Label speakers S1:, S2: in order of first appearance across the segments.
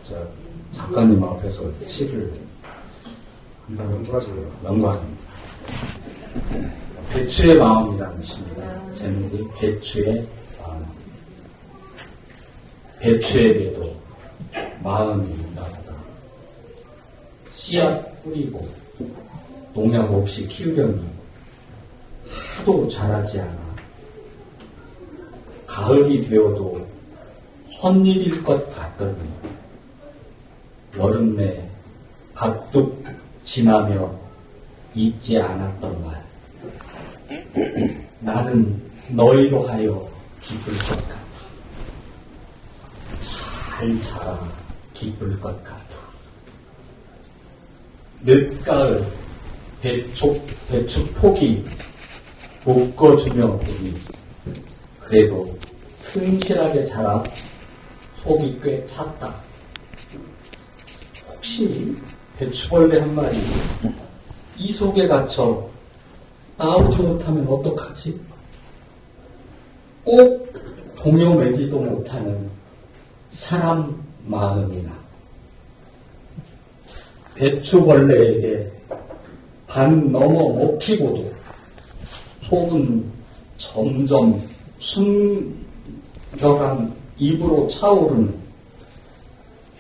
S1: 제가 작가님 앞에서 시를 한다는 게 영광입니다. 배추의 마음이라는 시입니다. 제목이 배추의 마음. 배추에게도 마음이 있나 보다. 씨앗 뿌리고 농약 없이 키우려니 하도 자라지 않아. 가을이 되어도 헛일일 것 같더니 여름에 가뚝 지나며 잊지 않았던 말. 나는 너희로 하여 기쁠 것 같아. 잘 자라 기쁠 것 같아. 늦가을 배추 폭이 묶어주며 보니 그래도 튼실하게 자라 속이 꽤 찼다. 혹시 배추벌레 한 마리 이 속에 갇혀 나오지 못하면 어떡하지? 꼭 동요매기도 못하는 사람 마음이나 배추벌레에게 반 넘어 먹히고도 속은 점점 순결한 입으로 차오르는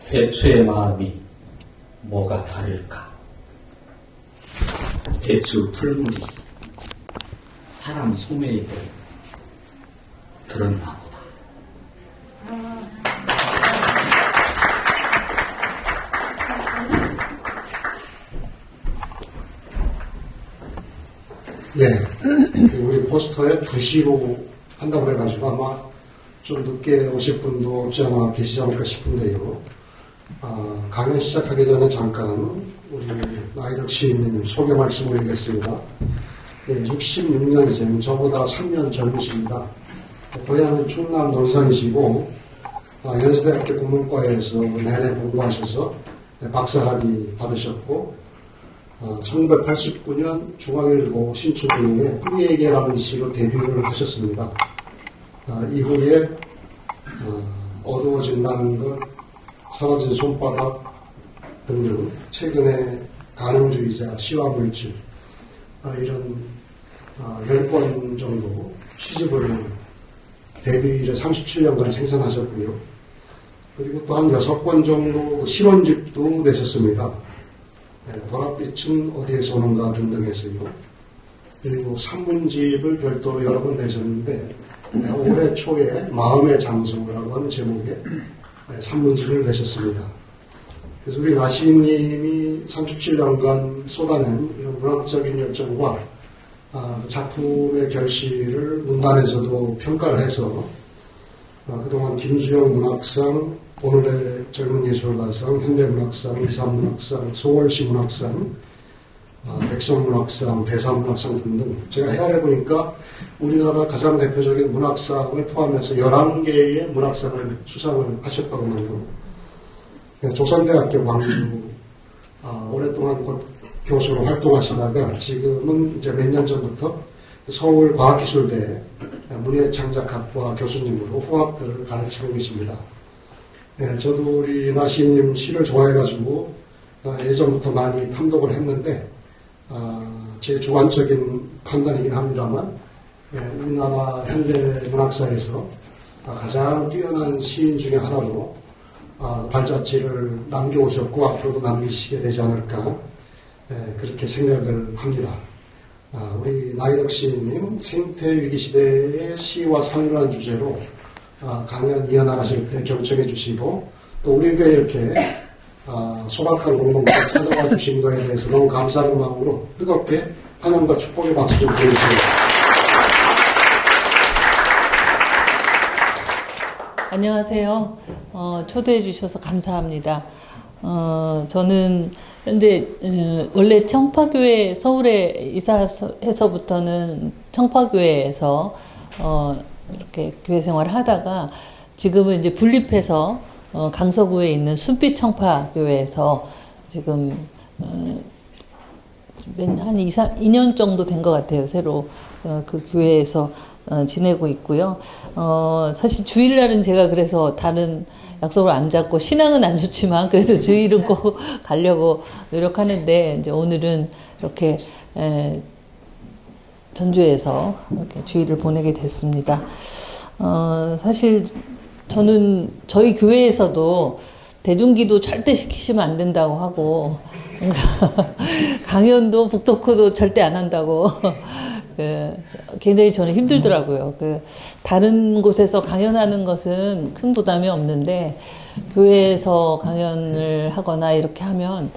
S1: 배추의 마음이 뭐가 다를까? 배추 풀물이 사람 소매에게 들었나 보다.
S2: 예, 우리 포스터에 2시로 한다고 그래가지고 아마 좀 늦게 오실 분도 없지 않아 계시지 않을까 싶은데요. 강연 시작하기 전에 잠깐 우리 나이덕 시인님 소개 말씀 올리겠습니다. 예, 66년생, 저보다 3년 젊으십니다. 고향은 충남 논산이시고 연세대학교 국문과에서 내내 공부하셔서 박사학위 받으셨고 1989년 중앙일보 신춘문예에 뿌리에게라는 시로 데뷔를 하셨습니다. 이후에 어두워진다는 것, 사라진 손바닥 등등 최근에 가능주의자, 시와물질 이런 10권 정도 시집을 데뷔 이래 37년간 생산하셨고요. 그리고 또 한 6권 정도 실원집도 내셨습니다. 보랏빛은 어디에서 오는가 등등해서요. 그리고 산문집을 별도로 여러 번 내셨는데 올해 초에 마음의 장소라고 하는 제목의 산문집을 내셨습니다. 그래서 우리 나시인님이 37년간 쏟아낸 이런 문학적인 열정과 작품의 결실을 문단에서도 평가를 해서 그동안 김수영 문학상, 오늘의 젊은 예술가상, 현대문학상, 이산문학상, 소월시 문학상, 백성문학상, 대사문학상 등등 제가 헤아려보니까 우리나라 가장 대표적인 문학상을 포함해서 11개의 문학상을 수상을 하셨다고 합니다. 조선대학교 광주 오랫동안 교수로 활동하시다가 지금은 이제 몇 년 전부터 서울과학기술대 문예창작학과 교수님으로 후학들을 가르치고 계십니다. 저도 우리 나시님 시를 좋아해가지고 예전부터 많이 탐독을 했는데 제 주관적인 판단이긴 합니다만 우리나라 현대 문학사에서 가장 뛰어난 시인 중에 하나로 발자취를 남겨오셨고 앞으로도 남기시게 되지 않을까 그렇게 생각을 합니다. 우리 나이덕 시인님 생태위기시대의 시와 삶이라는 주제로 강연 이어나가실 때 경청해 주시고 또 우리 교회 이렇게 소박한 공동체 찾아와 주신 것에 대해서 너무 감사하는 마음으로 뜨겁게 환영과 축복의 박수 좀 보내주세요.
S3: 안녕하세요. 초대해 주셔서 감사합니다. 저는 근데 원래 청파교회 서울에 이사해서부터는 청파교회에서 이렇게 교회 생활을 하다가 지금은 이제 분립해서 강서구에 있는 순빛 청파교회에서 지금 한 2년 정도 된 것 같아요. 새로 그 교회에서 지내고 있고요. 사실 주일날은 제가 그래서 다른 약속을 안 잡고 신앙은 안 좋지만 그래도 주일은 꼭 가려고 노력하는데 이제 오늘은 이렇게 전주에서 이렇게 주일을 보내게 됐습니다. 사실 저는 저희 교회에서도 대중기도 절대 시키시면 안 된다고 하고 강연도 북토크도 절대 안 한다고 굉장히 저는 힘들더라고요. 다른 곳에서 강연하는 것은 큰 부담이 없는데 교회에서 강연을 하거나 이렇게 하면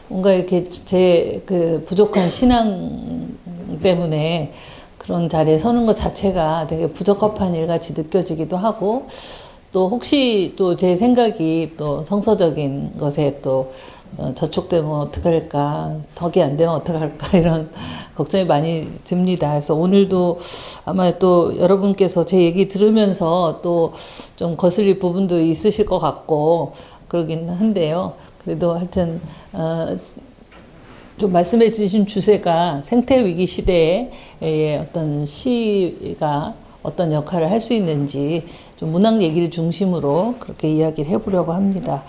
S3: 뭔가 이렇게 제 부족한 신앙 때문에 그런 자리에 서는 것 자체가 되게 부적합한 일같이 느껴지기도 하고 또 혹시 또 제 생각이 또 성서적인 것에 또 저촉되면 어떡할까, 덕이 안 되면 어떡할까 이런 걱정이 많이 듭니다. 그래서 오늘도 아마 또 여러분께서 제 얘기 들으면서 또 좀 거슬릴 부분도 있으실 것 같고 그러긴 한데요. 그래도 하여튼 좀 말씀해 주신 주제가 생태위기 시대에 어떤 시가 어떤 역할을 할 수 있는지 좀 문학 얘기를 중심으로 그렇게 이야기를 해보려고 합니다.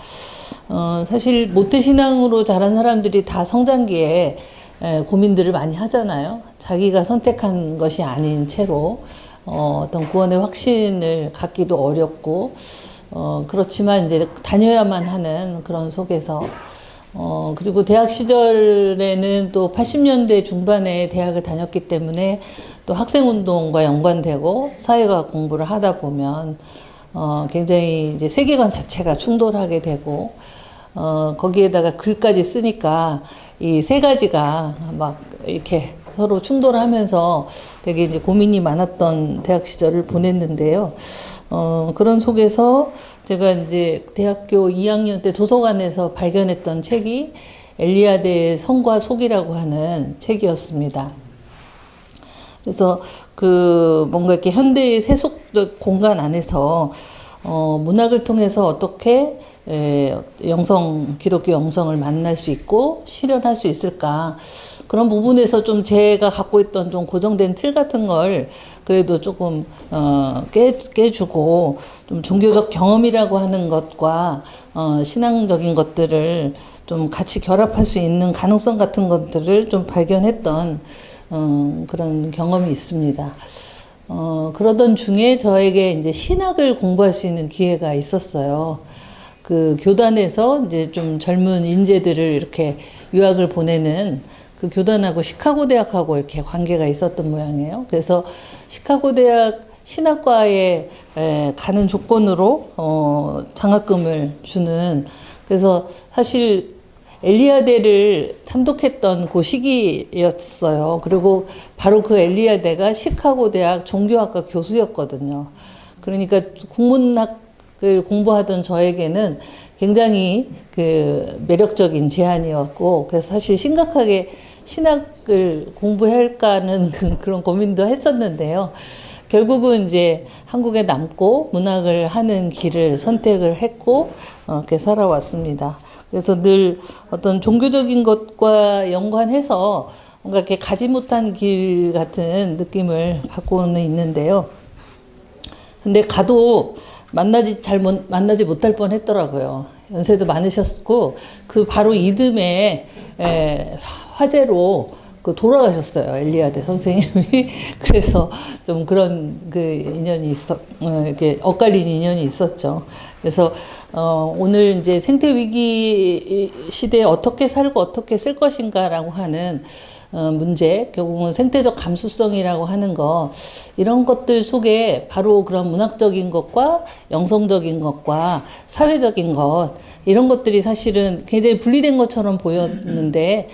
S3: 사실 모태신앙으로 자란 사람들이 다 성장기에 고민들을 많이 하잖아요. 자기가 선택한 것이 아닌 채로 어떤 구원의 확신을 갖기도 어렵고 그렇지만 이제 다녀야만 하는 그런 속에서 그리고 대학 시절에는 또 80년대 중반에 대학을 다녔기 때문에 또 학생운동과 연관되고 사회과학 공부를 하다 보면 굉장히 이제 세계관 자체가 충돌하게 되고 거기에다가 글까지 쓰니까 이 세 가지가 막 이렇게 서로 충돌하면서 되게 이제 고민이 많았던 대학 시절을 보냈는데요. 그런 속에서 제가 이제 대학교 2학년 때 도서관에서 발견했던 책이 엘리야드의 성과 속이라고 하는 책이었습니다. 그래서 뭔가 이렇게 현대의 세속적 공간 안에서 문학을 통해서 어떻게 기독교 영성을 만날 수 있고 실현할 수 있을까. 그런 부분에서 좀 제가 갖고 있던 좀 고정된 틀 같은 걸 그래도 조금 깨주고 좀 종교적 경험이라고 하는 것과 신앙적인 것들을 좀 같이 결합할 수 있는 가능성 같은 것들을 좀 발견했던 그런 경험이 있습니다. 그러던 중에 저에게 이제 신학을 공부할 수 있는 기회가 있었어요. 교단에서 이제 좀 젊은 인재들을 이렇게 유학을 보내는 그 교단하고 시카고 대학하고 이렇게 관계가 있었던 모양이에요. 그래서 시카고 대학 신학과에 가는 조건으로 장학금을 주는, 그래서 사실 엘리야대를 탐독했던 그 시기였어요. 그리고 바로 그 엘리야대가 시카고 대학 종교학과 교수였거든요. 그러니까 국문학을 공부하던 저에게는 굉장히 매력적인 제안이었고, 그래서 사실 심각하게 신학을 공부해야 할까는 그런 고민도 했었는데요. 결국은 이제 한국에 남고 문학을 하는 길을 선택을 했고, 이렇게 살아왔습니다. 그래서 늘 어떤 종교적인 것과 연관해서 뭔가 이렇게 가지 못한 길 같은 느낌을 갖고는 있는데요. 근데 가도 만나지 못할 뻔 했더라고요. 연세도 많으셨고, 바로 이듬해 화재로 돌아가셨어요. 엘리야대 선생님이. 그래서 좀 그런 인연이 이렇게 엇갈린 인연이 있었죠. 그래서, 오늘 이제 생태위기 시대에 어떻게 살고 어떻게 쓸 것인가라고 하는 문제, 결국은 생태적 감수성이라고 하는 거, 이런 것들 속에 바로 그런 문학적인 것과 영성적인 것과 사회적인 것, 이런 것들이 사실은 굉장히 분리된 것처럼 보였는데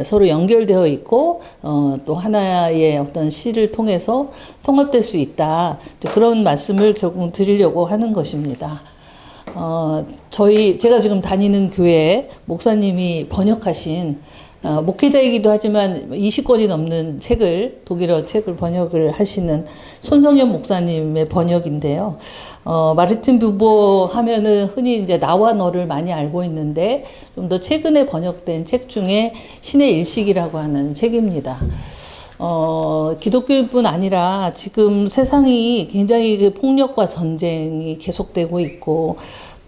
S3: 서로 연결되어 있고 또 하나의 어떤 시를 통해서 통합될 수 있다. 그런 말씀을 결국 드리려고 하는 것입니다. 제가 지금 다니는 교회 목사님이 번역하신 목회자이기도 하지만 20권이 넘는 독일어 책을 번역을 하시는 손성현 목사님의 번역인데요. 마르틴 부버 하면은 흔히 이제 나와 너를 많이 알고 있는데, 좀 더 최근에 번역된 책 중에 신의 일식이라고 하는 책입니다. 기독교인뿐 아니라 지금 세상이 굉장히 폭력과 전쟁이 계속되고 있고,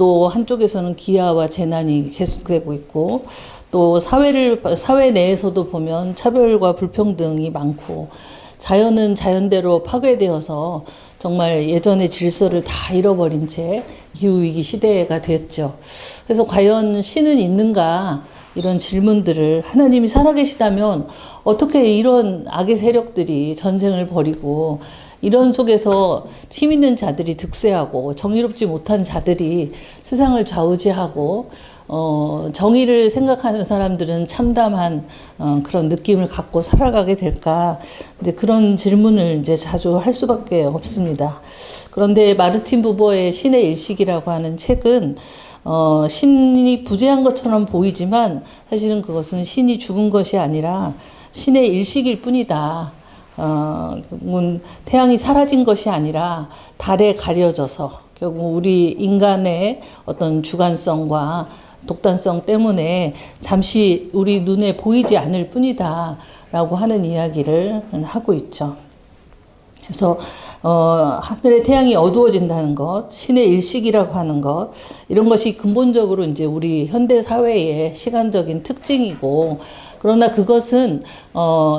S3: 또 한쪽에서는 기아와 재난이 계속되고 있고, 또 사회 내에서도 보면 차별과 불평등이 많고, 자연은 자연대로 파괴되어서 정말 예전의 질서를 다 잃어버린 채 기후위기 시대가 됐죠. 그래서 과연 신은 있는가? 이런 질문들을, 하나님이 살아계시다면 어떻게 이런 악의 세력들이 전쟁을 벌이고, 이런 속에서 힘 있는 자들이 득세하고 정의롭지 못한 자들이 세상을 좌우지하고 정의를 생각하는 사람들은 참담한 그런 느낌을 갖고 살아가게 될까? 이제 그런 질문을 이제 자주 할 수밖에 없습니다. 그런데 마르틴 부버의 신의 일식이라고 하는 책은 신이 부재한 것처럼 보이지만 사실은 그것은 신이 죽은 것이 아니라 신의 일식일 뿐이다. 결국은 태양이 사라진 것이 아니라 달에 가려져서 결국 우리 인간의 어떤 주관성과 독단성 때문에 잠시 우리 눈에 보이지 않을 뿐이다 라고 하는 이야기를 하고 있죠. 그래서 하늘의 태양이 어두워진다는 것, 신의 일식이라고 하는 것, 이런 것이 근본적으로 이제 우리 현대 사회의 시간적인 특징이고, 그러나 그것은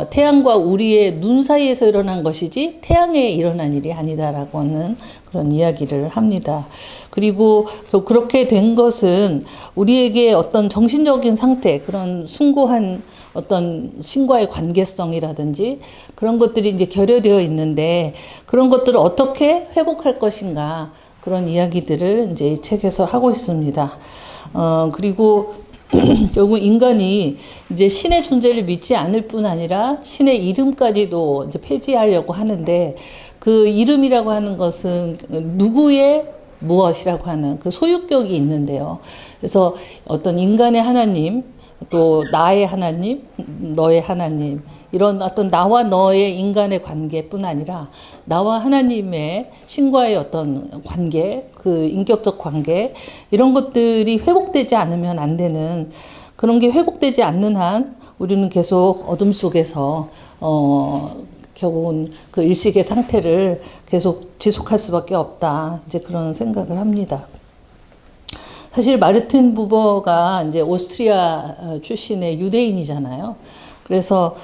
S3: 태양과 우리의 눈 사이에서 일어난 것이지 태양에 일어난 일이 아니다라고 하는 그런 이야기를 합니다. 그리고 그렇게 된 것은 우리에게 어떤 정신적인 상태, 그런 숭고한 어떤 신과의 관계성이라든지 그런 것들이 이제 결여되어 있는데, 그런 것들을 어떻게 회복할 것인가, 그런 이야기들을 이제 이 책에서 하고 있습니다. 그리고 결국 인간이 이제 신의 존재를 믿지 않을 뿐 아니라 신의 이름까지도 이제 폐지하려고 하는데, 그 이름이라고 하는 것은 누구의 무엇이라고 하는 그 소유격이 있는데요. 그래서 어떤 인간의 하나님, 또 나의 하나님, 너의 하나님, 이런 어떤 나와 너의 인간의 관계뿐 아니라 나와 하나님의 신과의 어떤 관계, 그 인격적 관계, 이런 것들이 회복되지 않으면 안 되는, 그런 게 회복되지 않는 한 우리는 계속 어둠 속에서 결국은 그 일식의 상태를 계속 지속할 수밖에 없다, 이제 그런 생각을 합니다. 사실 마르틴 부버가 이제 오스트리아 출신의 유대인이잖아요. 그래서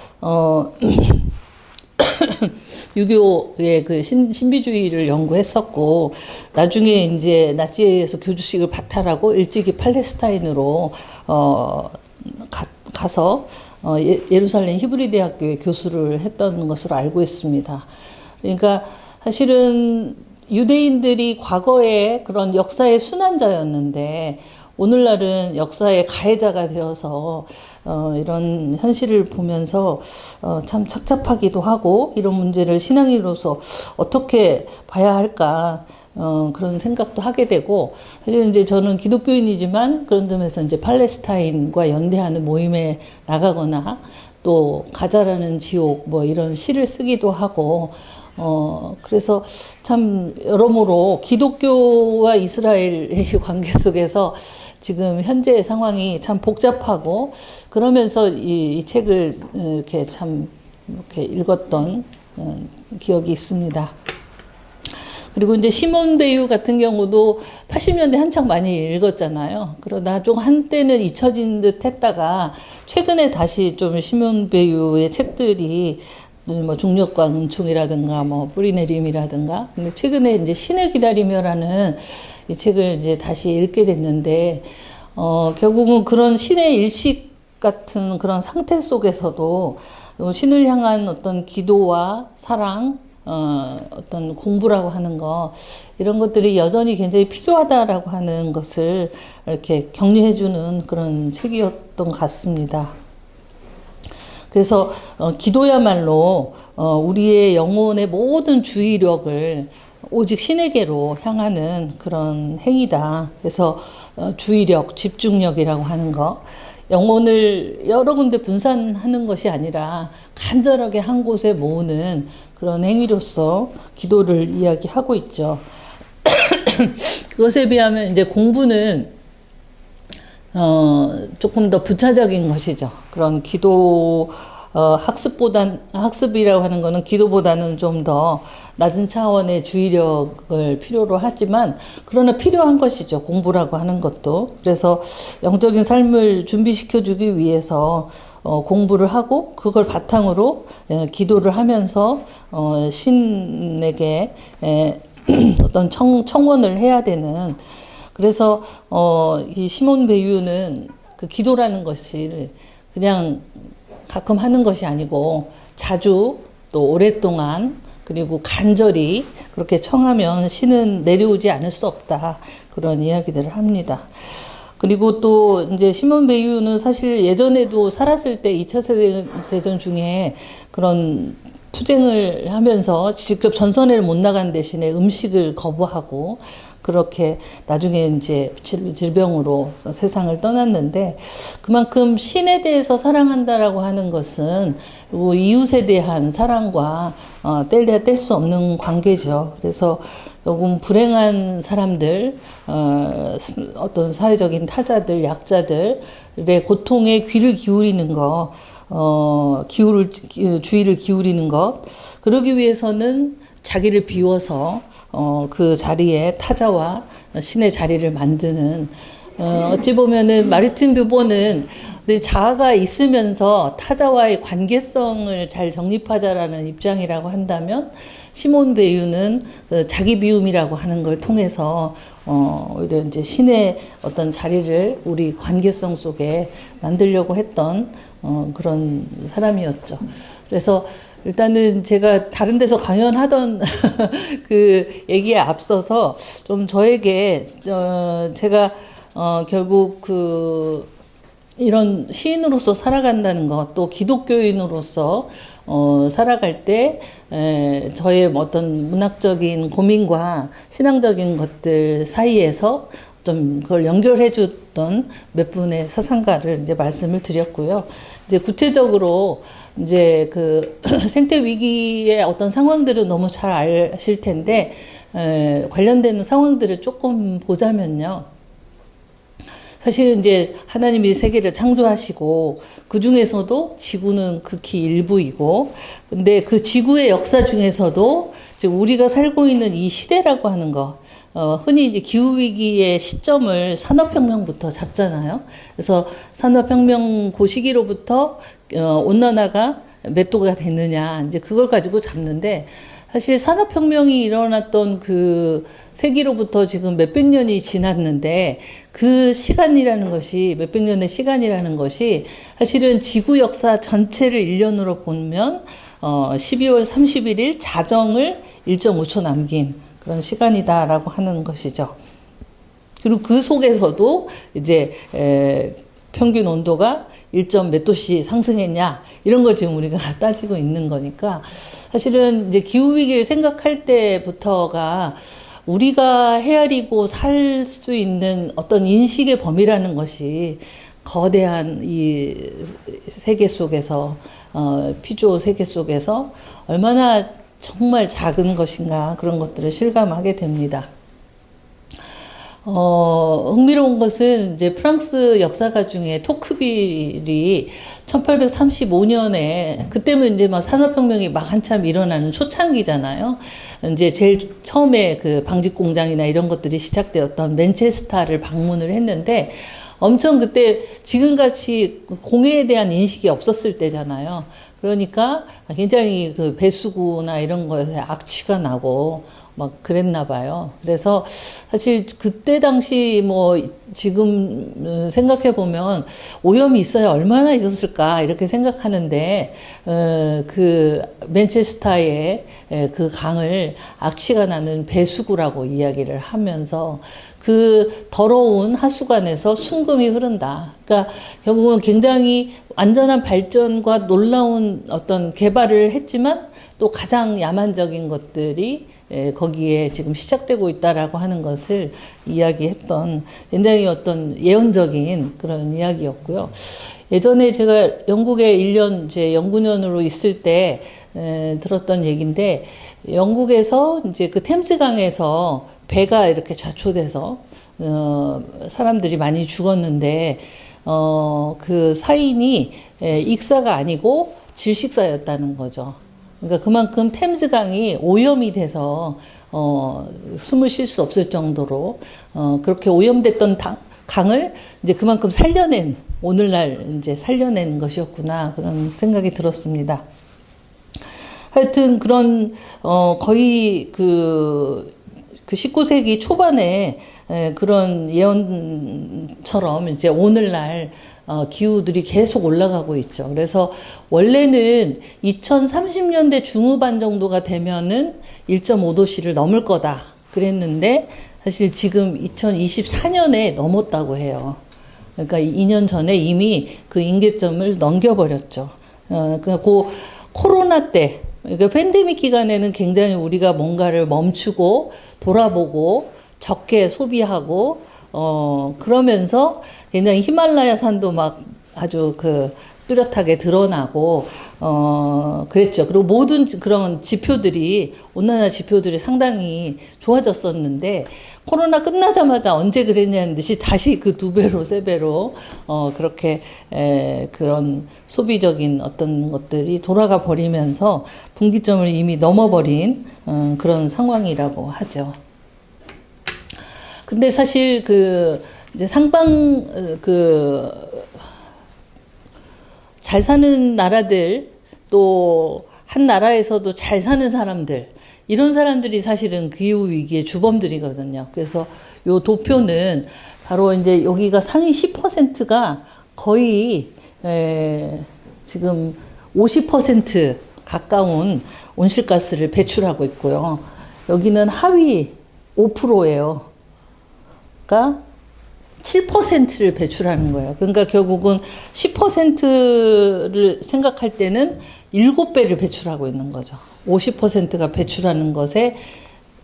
S3: 유교의 그 신비주의를 연구했었고, 나중에 이제 나치에서 교주직을 박탈하고 일찍이 팔레스타인으로 가서 예루살렘 히브리 대학교의 교수를 했던 것으로 알고 있습니다. 그러니까 사실은 유대인들이 과거에 그런 역사의 순환자였는데, 오늘날은 역사의 가해자가 되어서 이런 현실을 보면서 참 착잡하기도 하고, 이런 문제를 신앙인으로서 어떻게 봐야 할까, 그런 생각도 하게 되고, 사실 이제 저는 기독교인이지만 그런 점에서 이제 팔레스타인과 연대하는 모임에 나가거나, 또 가자라는 지옥 뭐 이런 시를 쓰기도 하고, 그래서 참 여러모로 기독교와 이스라엘의 관계 속에서 지금 현재의 상황이 참 복잡하고, 그러면서 이 책을 이렇게 참 이렇게 읽었던 기억이 있습니다. 그리고 이제 시몬 베유 같은 경우도 80년대 한창 많이 읽었잖아요. 그러다 좀 한때는 잊혀진 듯 했다가 최근에 다시 좀 시몬 베유의 책들이 뭐 중력과 은총이라든가 뭐 뿌리내림이라든가, 근데 최근에 이제 신을 기다리며라는 이 책을 이제 다시 읽게 됐는데, 결국은 그런 신의 일식 같은 그런 상태 속에서도 신을 향한 어떤 기도와 사랑, 어떤 공부라고 하는 거, 이런 것들이 여전히 굉장히 필요하다라고 하는 것을 이렇게 격려해주는 그런 책이었던 것 같습니다. 그래서 기도야말로 우리의 영혼의 모든 주의력을 오직 신에게로 향하는 그런 행위다. 그래서 주의력, 집중력이라고 하는 거, 영혼을 여러 군데 분산하는 것이 아니라 간절하게 한 곳에 모으는 그런 행위로서 기도를 이야기하고 있죠. 그것에 비하면 이제 공부는 조금 더 부차적인 것이죠. 그런 기도와 학습이라고 하는 거는 기도보다는 좀 더 낮은 차원의 주의력을 필요로 하지만, 그러나 필요한 것이죠. 공부라고 하는 것도. 그래서 영적인 삶을 준비시켜주기 위해서 공부를 하고, 그걸 바탕으로 기도를 하면서 신에게 어떤 청원을 해야 되는. 그래서 이 시몬 베유는 그 기도라는 것을 그냥 가끔 하는 것이 아니고 자주 또 오랫동안 그리고 간절히 그렇게 청하면 신은 내려오지 않을 수 없다, 그런 이야기들을 합니다. 그리고 또 이제 시몬 베유는 사실 예전에도 살았을 때 2차 세계대전 중에 그런 투쟁을 하면서 직접 전선에를 못 나간 대신에 음식을 거부하고 그렇게 나중에 이제 질병으로 세상을 떠났는데, 그만큼 신에 대해서 사랑한다라고 하는 것은 이웃에 대한 사랑과 뗄래야 뗄 수 없는 관계죠. 그래서 조금 불행한 사람들, 어떤 사회적인 타자들, 약자들의 고통에 귀를 기울이는 것, 주의를 기울이는 것, 그러기 위해서는 자기를 비워서 그 자리에 타자와 신의 자리를 만드는, 어찌 보면은 마르틴 뷰보는 자아가 있으면서 타자와의 관계성을 잘 정립하자라는 입장이라고 한다면, 시몬 베유는 자기 비움이라고 하는 걸 통해서 오히려 이제 신의 어떤 자리를 우리 관계성 속에 만들려고 했던 그런 사람이었죠. 그래서 일단은 제가 다른 데서 강연하던 그 얘기에 앞서서 좀 저에게 제가 결국 이런 시인으로서 살아간다는 것, 또 기독교인으로서 살아갈 때 저의 어떤 문학적인 고민과 신앙적인 것들 사이에서 좀 그걸 연결해 줬던 몇 분의 사상가를 이제 말씀을 드렸고요. 이제 구체적으로 이제 그 생태 위기의 어떤 상황들은 너무 잘 아실 텐데, 관련되는 상황들을 조금 보자면요. 사실 이제 하나님이 세계를 창조하시고 그 중에서도 지구는 극히 일부이고, 근데 그 지구의 역사 중에서도 지금 우리가 살고 있는 이 시대라고 하는 거, 흔히 이제 기후위기의 시점을 산업혁명부터 잡잖아요. 그래서 산업혁명 그 시기로부터 온난화가 몇 도가 됐느냐, 이제 그걸 가지고 잡는데, 사실 산업혁명이 일어났던 그 세기로부터 지금 몇백 년이 지났는데, 그 시간이라는 것이, 몇백 년의 시간이라는 것이 사실은 지구 역사 전체를 1년으로 보면 12월 31일 자정을 1.5초 남긴 그런 시간이다라고 하는 것이죠. 그리고 그 속에서도 이제 평균 온도가 1점 몇 도씩 상승했냐, 이런 걸 지금 우리가 따지고 있는 거니까, 사실은 이제 기후위기를 생각할 때부터가 우리가 헤아리고 살 수 있는 어떤 인식의 범위라는 것이 거대한 이 세계 속에서, 피조 세계 속에서 얼마나 정말 작은 것인가, 그런 것들을 실감하게 됩니다. 흥미로운 것은 이제 프랑스 역사가 중에 토크빌이 1835년에, 그때면 이제 막 산업혁명이 막 한참 일어나는 초창기잖아요. 이제 제일 처음에 그 방직 공장이나 이런 것들이 시작되었던 맨체스터를 방문을 했는데, 엄청 그때 지금같이 공해에 대한 인식이 없었을 때잖아요. 그러니까 굉장히 그 배수구나 이런 거에 악취가 나고 막 그랬나 봐요. 그래서 사실 그때 당시 뭐 지금 생각해 보면 오염이 있어야 얼마나 있었을까 이렇게 생각하는데, 그 맨체스터의 그 강을 악취가 나는 배수구라고 이야기를 하면서, 그 더러운 하수관에서 순금이 흐른다. 그러니까 결국은 굉장히 안전한 발전과 놀라운 어떤 개발을 했지만 또 가장 야만적인 것들이 거기에 지금 시작되고 있다라고 하는 것을 이야기했던 굉장히 어떤 예언적인 그런 이야기였고요. 예전에 제가 영국에 1년 이제 연구년으로 있을 때 들었던 얘기인데, 영국에서 이제 그 템스강에서 배가 이렇게 좌초돼서 사람들이 많이 죽었는데, 그 사인이 익사가 아니고 질식사였다는 거죠. 그러니까 그만큼 템즈강이 오염이 돼서 숨을 쉴 수 없을 정도로 그렇게 오염됐던 강을 이제 그만큼 살려낸, 오늘날 이제 살려낸 것이었구나, 그런 생각이 들었습니다. 하여튼 그런 거의 그 19세기 초반에 그런 예언처럼 이제 오늘날 기후들이 계속 올라가고 있죠. 그래서 원래는 2030년대 중후반 정도가 되면은 1.5도씨를 넘을 거다 그랬는데, 사실 지금 2024년에 넘었다고 해요. 그러니까 2년 전에 이미 그 임계점을 넘겨버렸죠. 그 코로나 때, 그러니까 팬데믹 기간에는 굉장히 우리가 뭔가를 멈추고 돌아보고 적게 소비하고 그러면서 굉장히 히말라야 산도 막 아주 뚜렷하게 드러나고 그랬죠. 그리고 모든 그런 지표들이, 온난화 지표들이 상당히 좋아졌었는데, 코로나 끝나자마자 언제 그랬냐는 듯이 다시 그 2배로 3배로 그렇게 그런 소비적인 어떤 것들이 돌아가 버리면서 분기점을 이미 넘어버린 그런 상황이라고 하죠. 근데 사실 이제 잘 사는 나라들, 또 한 나라에서도 잘 사는 사람들, 이런 사람들이 사실은 기후위기의 주범들이거든요. 그래서 요 도표는 바로 이제 여기가 상위 10%가 거의 지금 50% 가까운 온실가스를 배출하고 있고요. 여기는 하위 5%예요. 그러니까 7%를 배출하는 거예요. 그러니까 결국은 10%를 생각할 때는 7배를 배출하고 있는 거죠. 50%가 배출하는 것에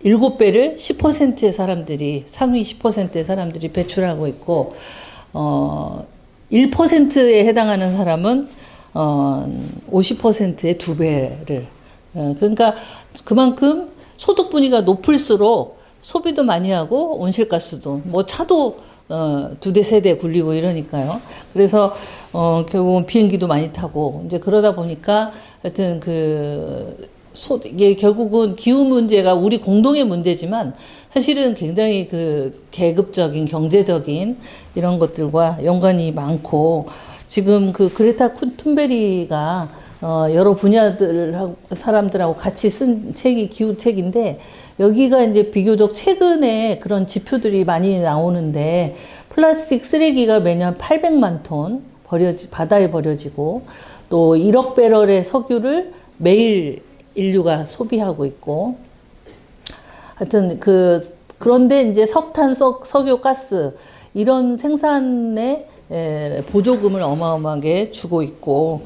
S3: 7배를 10%의 사람들이, 상위 10%의 사람들이 배출하고 있고, 1%에 해당하는 사람은 50%의 2배를. 그러니까 그만큼 소득 분위기가 높을수록 소비도 많이 하고 온실가스도, 뭐 차도 2대 3대 굴리고 이러니까요. 그래서 결국은 비행기도 많이 타고 이제 그러다 보니까 하여튼 이게 결국은 기후 문제가 우리 공동의 문제지만 사실은 굉장히 계급적인, 경제적인 이런 것들과 연관이 많고, 지금 그레타 툰베리가 여러 분야들 사람들하고 같이 쓴 책이 기후책인데, 여기가 이제 비교적 최근에 그런 지표들이 많이 나오는데, 플라스틱 쓰레기가 매년 800만 톤 바다에 버려지고, 또 1억 배럴의 석유를 매일 인류가 소비하고 있고, 하여튼 그런데 이제 석탄, 석유, 가스 이런 생산에 보조금을 어마어마하게 주고 있고,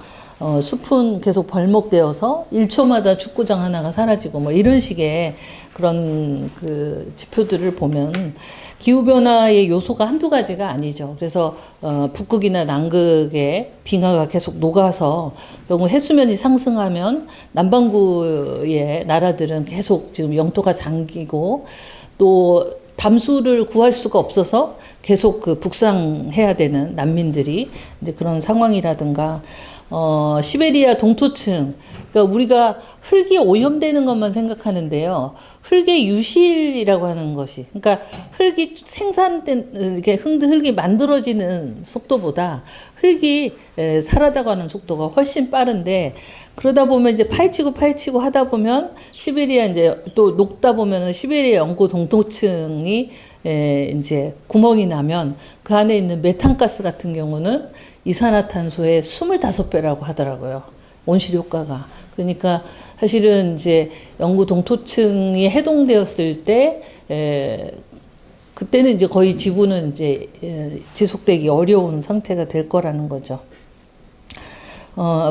S3: 숲은 계속 벌목되어서 1초마다 축구장 하나가 사라지고 뭐 이런 식의 그런 지표들을 보면 기후변화의 요소가 한두 가지가 아니죠. 그래서 북극이나 남극의 빙하가 계속 녹아서 결국 해수면이 상승하면 남반구의 나라들은 계속 지금 영토가 잠기고, 또 담수를 구할 수가 없어서 계속 북상해야 되는 난민들이 이제 그런 상황이라든가, 시베리아 동토층, 그러니까 우리가 흙이 오염되는 것만 생각하는데요. 흙의 유실이라고 하는 것이, 그러니까 흙이 이렇게 흙이 만들어지는 속도보다 흙이 사라져가는 속도가 훨씬 빠른데, 그러다 보면 이제 파헤치고 하다 보면 시베리아 이제 또 녹다 보면은 시베리아 영구 동토층이 이제 구멍이 나면 그 안에 있는 메탄가스 같은 경우는 이산화탄소의 25배라고 하더라고요. 온실 효과가. 그러니까 사실은 이제 영구 동토층이 해동되었을 때 그때는 이제 거의 지구는 이제 지속되기 어려운 상태가 될 거라는 거죠.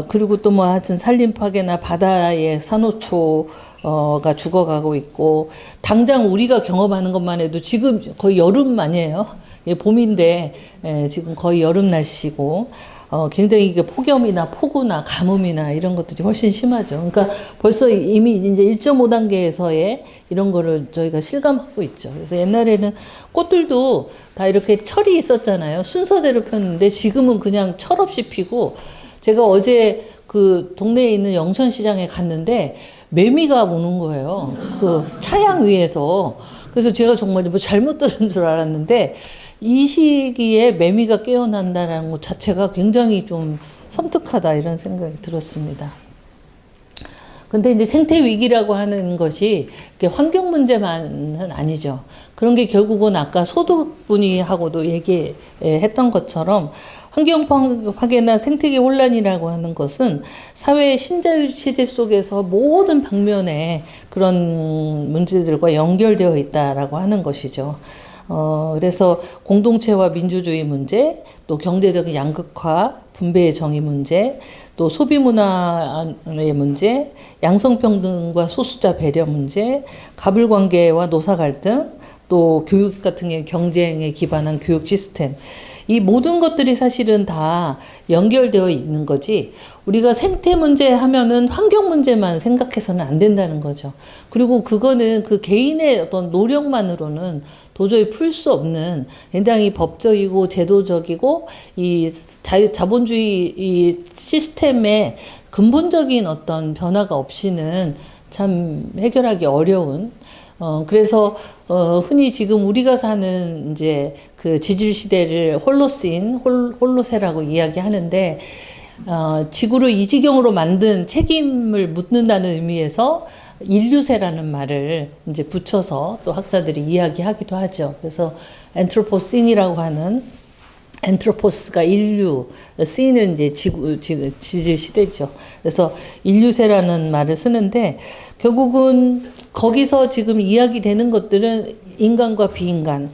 S3: 그리고 또 뭐 하여튼 산림 파괴나 바다의 산호초가 죽어가고 있고, 당장 우리가 경험하는 것만 해도 지금 거의 여름 아니에요. 봄인데 지금 거의 여름 날씨고, 굉장히 이게 폭염이나 폭우나 가뭄이나 이런 것들이 훨씬 심하죠. 그러니까 벌써 이미 이제 1.5단계에서의 이런 거를 저희가 실감하고 있죠. 그래서 옛날에는 꽃들도 다 이렇게 철이 있었잖아요. 순서대로 폈는데 지금은 그냥 철 없이 피고, 제가 어제 그 동네에 있는 영천시장에 갔는데 매미가 우는 거예요. 그 차양 위에서. 그래서 제가 정말 뭐 잘못 들은 줄 알았는데 이 시기에 매미가 깨어난다는 것 자체가 굉장히 좀 섬뜩하다 이런 생각이 들었습니다. 근데 이제 생태 위기라고 하는 것이 환경 문제만은 아니죠. 그런 게 결국은 아까 소득 분위하고도 얘기했던 것처럼 환경 파괴나 생태계 혼란이라고 하는 것은 사회의 신자유 체제 속에서 모든 방면에 그런 문제들과 연결되어 있다라고 하는 것이죠. 그래서 공동체와 민주주의 문제, 또 경제적인 양극화, 분배의 정의 문제, 또 소비 문화의 문제, 양성평등과 소수자 배려 문제, 가불관계와 노사 갈등, 또 교육 같은 경쟁에 기반한 교육 시스템, 이 모든 것들이 사실은 다 연결되어 있는 거지 우리가 생태 문제 하면은 환경 문제만 생각해서는 안 된다는 거죠. 그리고 그거는 그 개인의 어떤 노력만으로는 도저히 풀 수 없는 굉장히 법적이고 제도적이고 이 자본주의 이 시스템의 근본적인 어떤 변화가 없이는 참 해결하기 어려운 그래서 흔히 지금 우리가 사는 이제 그 지질 시대를 홀로스인 홀로세라고 이야기하는데 지구를 이 지경으로 만든 책임을 묻는다는 의미에서 인류세라는 말을 이제 붙여서 또 학자들이 이야기하기도 하죠. 그래서 엔트로포신이라고 하는 엔트로포스가 인류, 신은 이제 지질 시대죠. 그래서 인류세라는 말을 쓰는데 결국은 거기서 지금 이야기되는 것들은 인간과 비인간,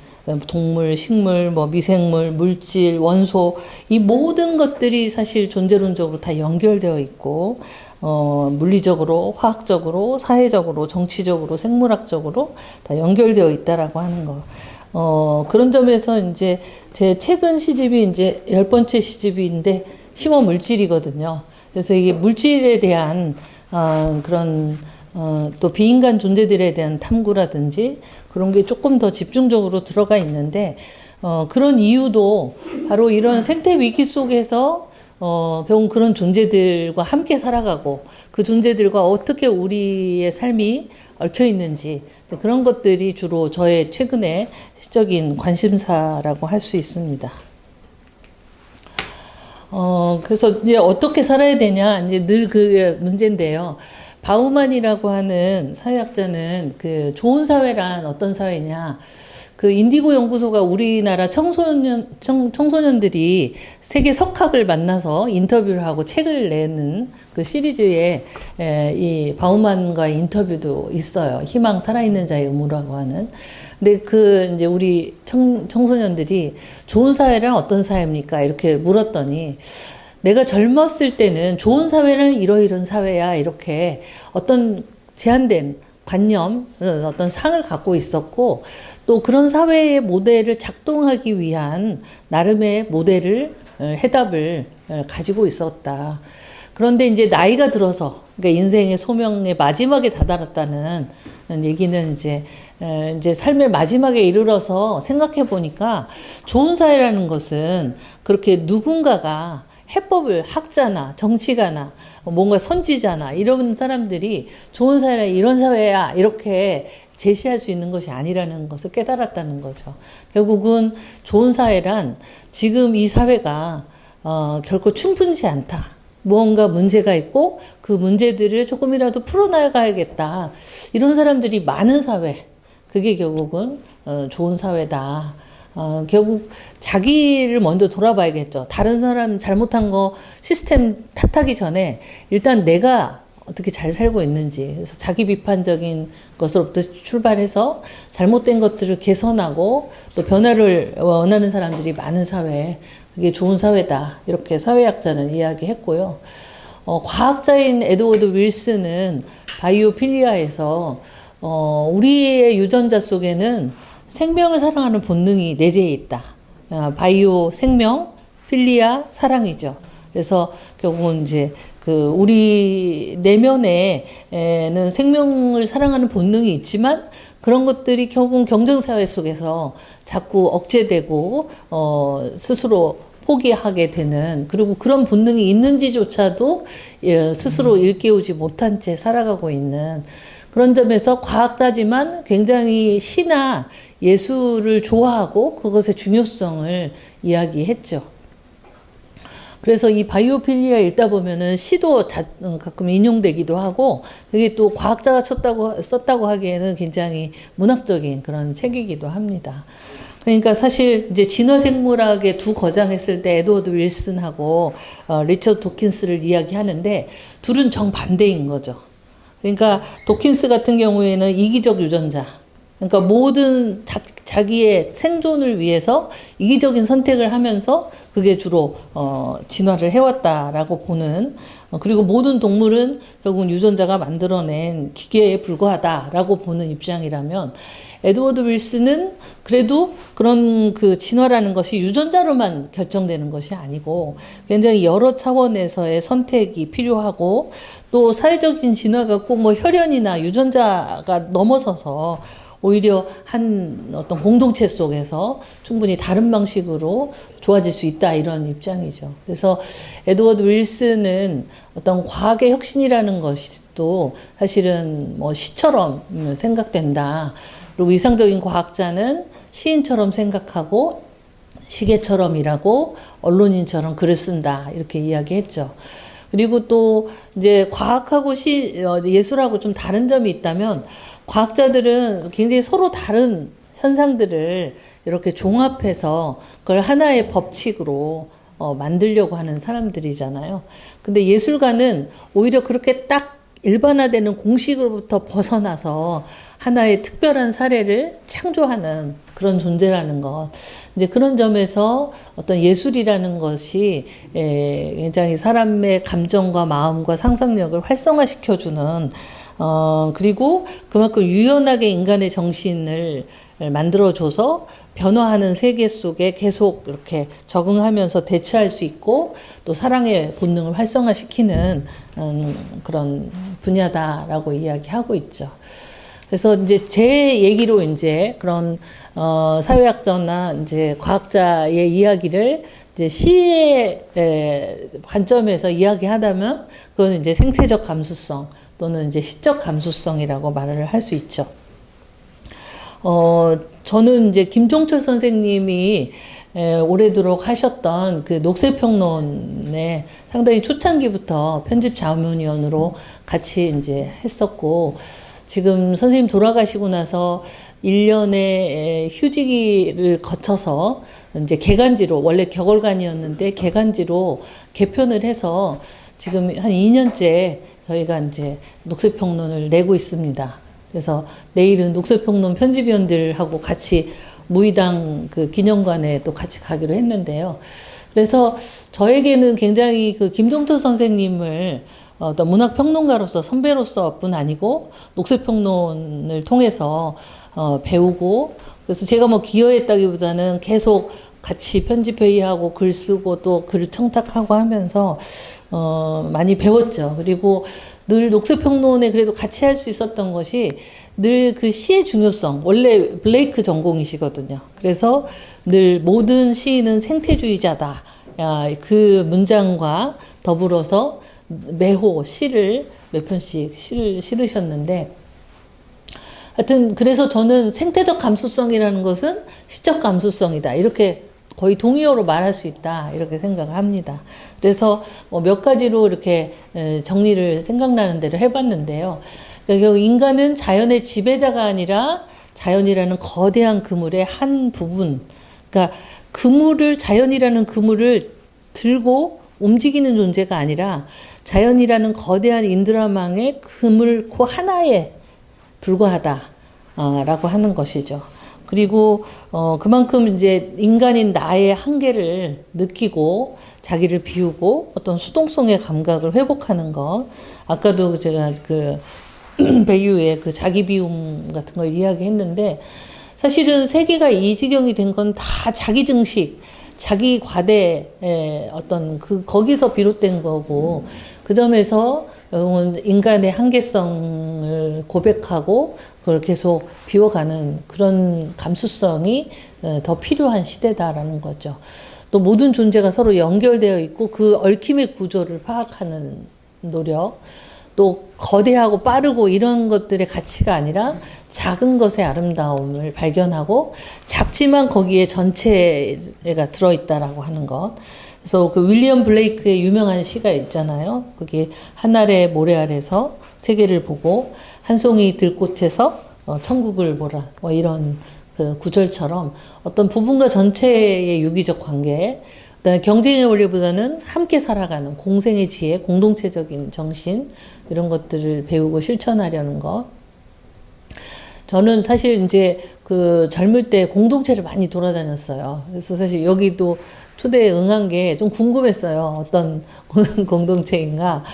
S3: 동물, 식물, 뭐 미생물, 물질, 원소 이 모든 것들이 사실 존재론적으로 다 연결되어 있고 물리적으로, 화학적으로, 사회적으로, 정치적으로, 생물학적으로 다 연결되어 있다라고 하는 거. 그런 점에서 이제 제 최근 시집이 이제 10번째 시집인데 심어 물질이거든요. 그래서 이게 물질에 대한 그런 또 비인간 존재들에 대한 탐구라든지 그런 게 조금 더 집중적으로 들어가 있는데 그런 이유도 바로 이런 생태 위기 속에서 결국 그런 존재들과 함께 살아가고 그 존재들과 어떻게 우리의 삶이 얽혀 있는지 그런 것들이 주로 저의 최근의 시적인 관심사라고 할 수 있습니다. 그래서 이제 어떻게 살아야 되냐 이제 늘 그게 문제인데요. 바우만이라고 하는 사회학자는 그 좋은 사회란 어떤 사회냐. 그 인디고 연구소가 우리나라 청소년들이 세계 석학을 만나서 인터뷰를 하고 책을 내는 그 시리즈에 이 바우만과의 인터뷰도 있어요. 희망 살아있는 자의 의무라고 하는. 근데 그 이제 우리 청소년들이 좋은 사회란 어떤 사회입니까? 이렇게 물었더니 내가 젊었을 때는 좋은 사회는 이러이런 사회야. 이렇게 어떤 제한된 관념, 어떤 상을 갖고 있었고 또 그런 사회의 모델을 작동하기 위한 나름의 모델을, 해답을 가지고 있었다. 그런데 이제 나이가 들어서, 그러니까 인생의 소명의 마지막에 다다랐다는 얘기는 이제 삶의 마지막에 이르러서 생각해 보니까 좋은 사회라는 것은 그렇게 누군가가 해법을 학자나 정치가나 뭔가 선지자나 이런 사람들이 좋은 사회라 이런 사회야 이렇게 제시할 수 있는 것이 아니라는 것을 깨달았다는 거죠. 결국은 좋은 사회란 지금 이 사회가 결코 충분치 않다. 무언가 문제가 있고 그 문제들을 조금이라도 풀어나가야겠다. 이런 사람들이 많은 사회. 그게 결국은 좋은 사회다. 결국 자기를 먼저 돌아봐야겠죠. 다른 사람 잘못한 거 시스템 탓하기 전에 일단 내가 어떻게 잘 살고 있는지 그래서 자기 비판적인 것으로부터 출발해서 잘못된 것들을 개선하고 또 변화를 원하는 사람들이 많은 사회 그게 좋은 사회다 이렇게 사회학자는 이야기했고요. 과학자인 에드워드 윌슨은 바이오필리아에서 우리의 유전자 속에는 생명을 사랑하는 본능이 내재해 있다. 바이오 생명, 필리아 사랑이죠. 그래서 결국은 이제 그 우리 내면에는 생명을 사랑하는 본능이 있지만 그런 것들이 결국은 경쟁사회 속에서 자꾸 억제되고 스스로 포기하게 되는, 그리고 그런 본능이 있는지조차도 스스로 일깨우지 못한 채 살아가고 있는 그런 점에서 과학자지만 굉장히 시나 예술을 좋아하고 그것의 중요성을 이야기했죠. 그래서 이 바이오필리아 읽다 보면은 시도 가끔 인용되기도 하고, 그게 또 과학자가 썼다고 하기에는 굉장히 문학적인 그런 책이기도 합니다. 그러니까 사실 이제 진화생물학의 두 거장했을 때 에드워드 윌슨하고 리처드 도킨스를 이야기하는데, 둘은 정반대인 거죠. 그러니까 도킨스 같은 경우에는 이기적 유전자, 그러니까 모든 자기의 생존을 위해서 이기적인 선택을 하면서 그게 주로 진화를 해왔다라고 보는, 그리고 모든 동물은 결국은 유전자가 만들어낸 기계에 불과하다라고 보는 입장이라면, 에드워드 윌슨은 그래도 그런 그 진화라는 것이 유전자로만 결정되는 것이 아니고 굉장히 여러 차원에서의 선택이 필요하고, 또 사회적인 진화가 꼭 뭐 혈연이나 유전자가 넘어서서 오히려 한 어떤 공동체 속에서 충분히 다른 방식으로 좋아질 수 있다, 이런 입장이죠. 그래서 에드워드 윌슨은 어떤 과학의 혁신이라는 것이 또 사실은 뭐 시처럼 생각된다. 그리고 이상적인 과학자는 시인처럼 생각하고 시계처럼 일하고 언론인처럼 글을 쓴다, 이렇게 이야기했죠. 그리고 또 이제 과학하고 예술하고 좀 다른 점이 있다면, 과학자들은 굉장히 서로 다른 현상들을 이렇게 종합해서 그걸 하나의 법칙으로 만들려고 하는 사람들이잖아요. 근데 예술가는 오히려 그렇게 딱 일반화되는 공식으로부터 벗어나서 하나의 특별한 사례를 창조하는 그런 존재라는 것. 이제 그런 점에서 어떤 예술이라는 것이 굉장히 사람의 감정과 마음과 상상력을 활성화시켜주는, 그리고 그만큼 유연하게 인간의 정신을 만들어줘서 변화하는 세계 속에 계속 이렇게 적응하면서 대처할 수 있고, 또 사랑의 본능을 활성화시키는 그런 분야다라고 이야기하고 있죠. 그래서 이제 제 얘기로 이제 그런 사회학자나 이제 과학자의 이야기를 이제 시의 관점에서 이야기하다면, 그건 이제 생태적 감수성 또는 이제 시적 감수성이라고 말을 할 수 있죠. 저는 이제 김종철 선생님이 오래도록 하셨던 그 녹색평론에 상당히 초창기부터 편집 자문위원으로 같이 이제 했었고, 지금 선생님 돌아가시고 나서 1년의 휴직을 거쳐서 이제 개간지로, 원래 격월간이었는데 개간지로 개편을 해서 지금 한 2년째 저희가 이제 녹색평론을 내고 있습니다. 그래서 내일은 녹색평론 편집위원들하고 같이 무의당 그 기념관에 또 같이 가기로 했는데요. 그래서 저에게는 굉장히 그 김종철 선생님을 어떤 문학평론가로서 선배로서 뿐 아니고 녹색평론을 통해서 배우고, 그래서 제가 뭐 기여했다기보다는 계속 같이 편집회의하고 글 쓰고 또 글을 청탁하고 하면서 많이 배웠죠. 그리고 늘 녹색평론에 그래도 같이 할 수 있었던 것이 늘 그 시의 중요성, 원래 블레이크 전공이시거든요. 그래서 늘 모든 시인은 생태주의자다, 그 문장과 더불어서 매호 시를 몇 편씩 실으셨는데, 하여튼 그래서 저는 생태적 감수성이라는 것은 시적 감수성이다, 이렇게 거의 동의어로 말할 수 있다, 이렇게 생각을 합니다. 그래서 몇 가지로 이렇게 정리를 생각나는 대로 해봤는데요. 그러니까 인간은 자연의 지배자가 아니라 자연이라는 거대한 그물의 한 부분, 그러니까 자연이라는 그물을 들고 움직이는 존재가 아니라 자연이라는 거대한 인드라망의 그물코 하나에 불과하다라고 하는 것이죠. 그리고 그만큼 이제 인간인 나의 한계를 느끼고 자기를 비우고 어떤 수동성의 감각을 회복하는 것. 아까도 제가 그 밸류의 그 자기 비움 같은 걸 이야기했는데, 사실은 세계가 이 지경이 된 건 다 자기 증식, 자기 과대의 어떤 거기서 비롯된 거고, 그 점에서 인간의 한계성을 고백하고 그걸 계속 비워가는 그런 감수성이 더 필요한 시대다라는 거죠. 또 모든 존재가 서로 연결되어 있고 그 얽힘의 구조를 파악하는 노력, 또 거대하고 빠르고 이런 것들의 가치가 아니라 작은 것의 아름다움을 발견하고 작지만 거기에 전체가 들어있다라고 하는 것. 그래서 그 윌리엄 블레이크의 유명한 시가 있잖아요. 거기 한 알의 모래 아래서 세계를 보고 한 송이 들꽃에서 천국을 보라. 뭐 이런 그 구절처럼 어떤 부분과 전체의 유기적 관계, 그다음에 경쟁의 원리보다는 함께 살아가는 공생의 지혜, 공동체적인 정신 이런 것들을 배우고 실천하려는 것. 저는 사실 이제 그 젊을 때 공동체를 많이 돌아다녔어요. 그래서 사실 여기도 초대에 응한 게 좀 궁금했어요. 어떤 공동체인가.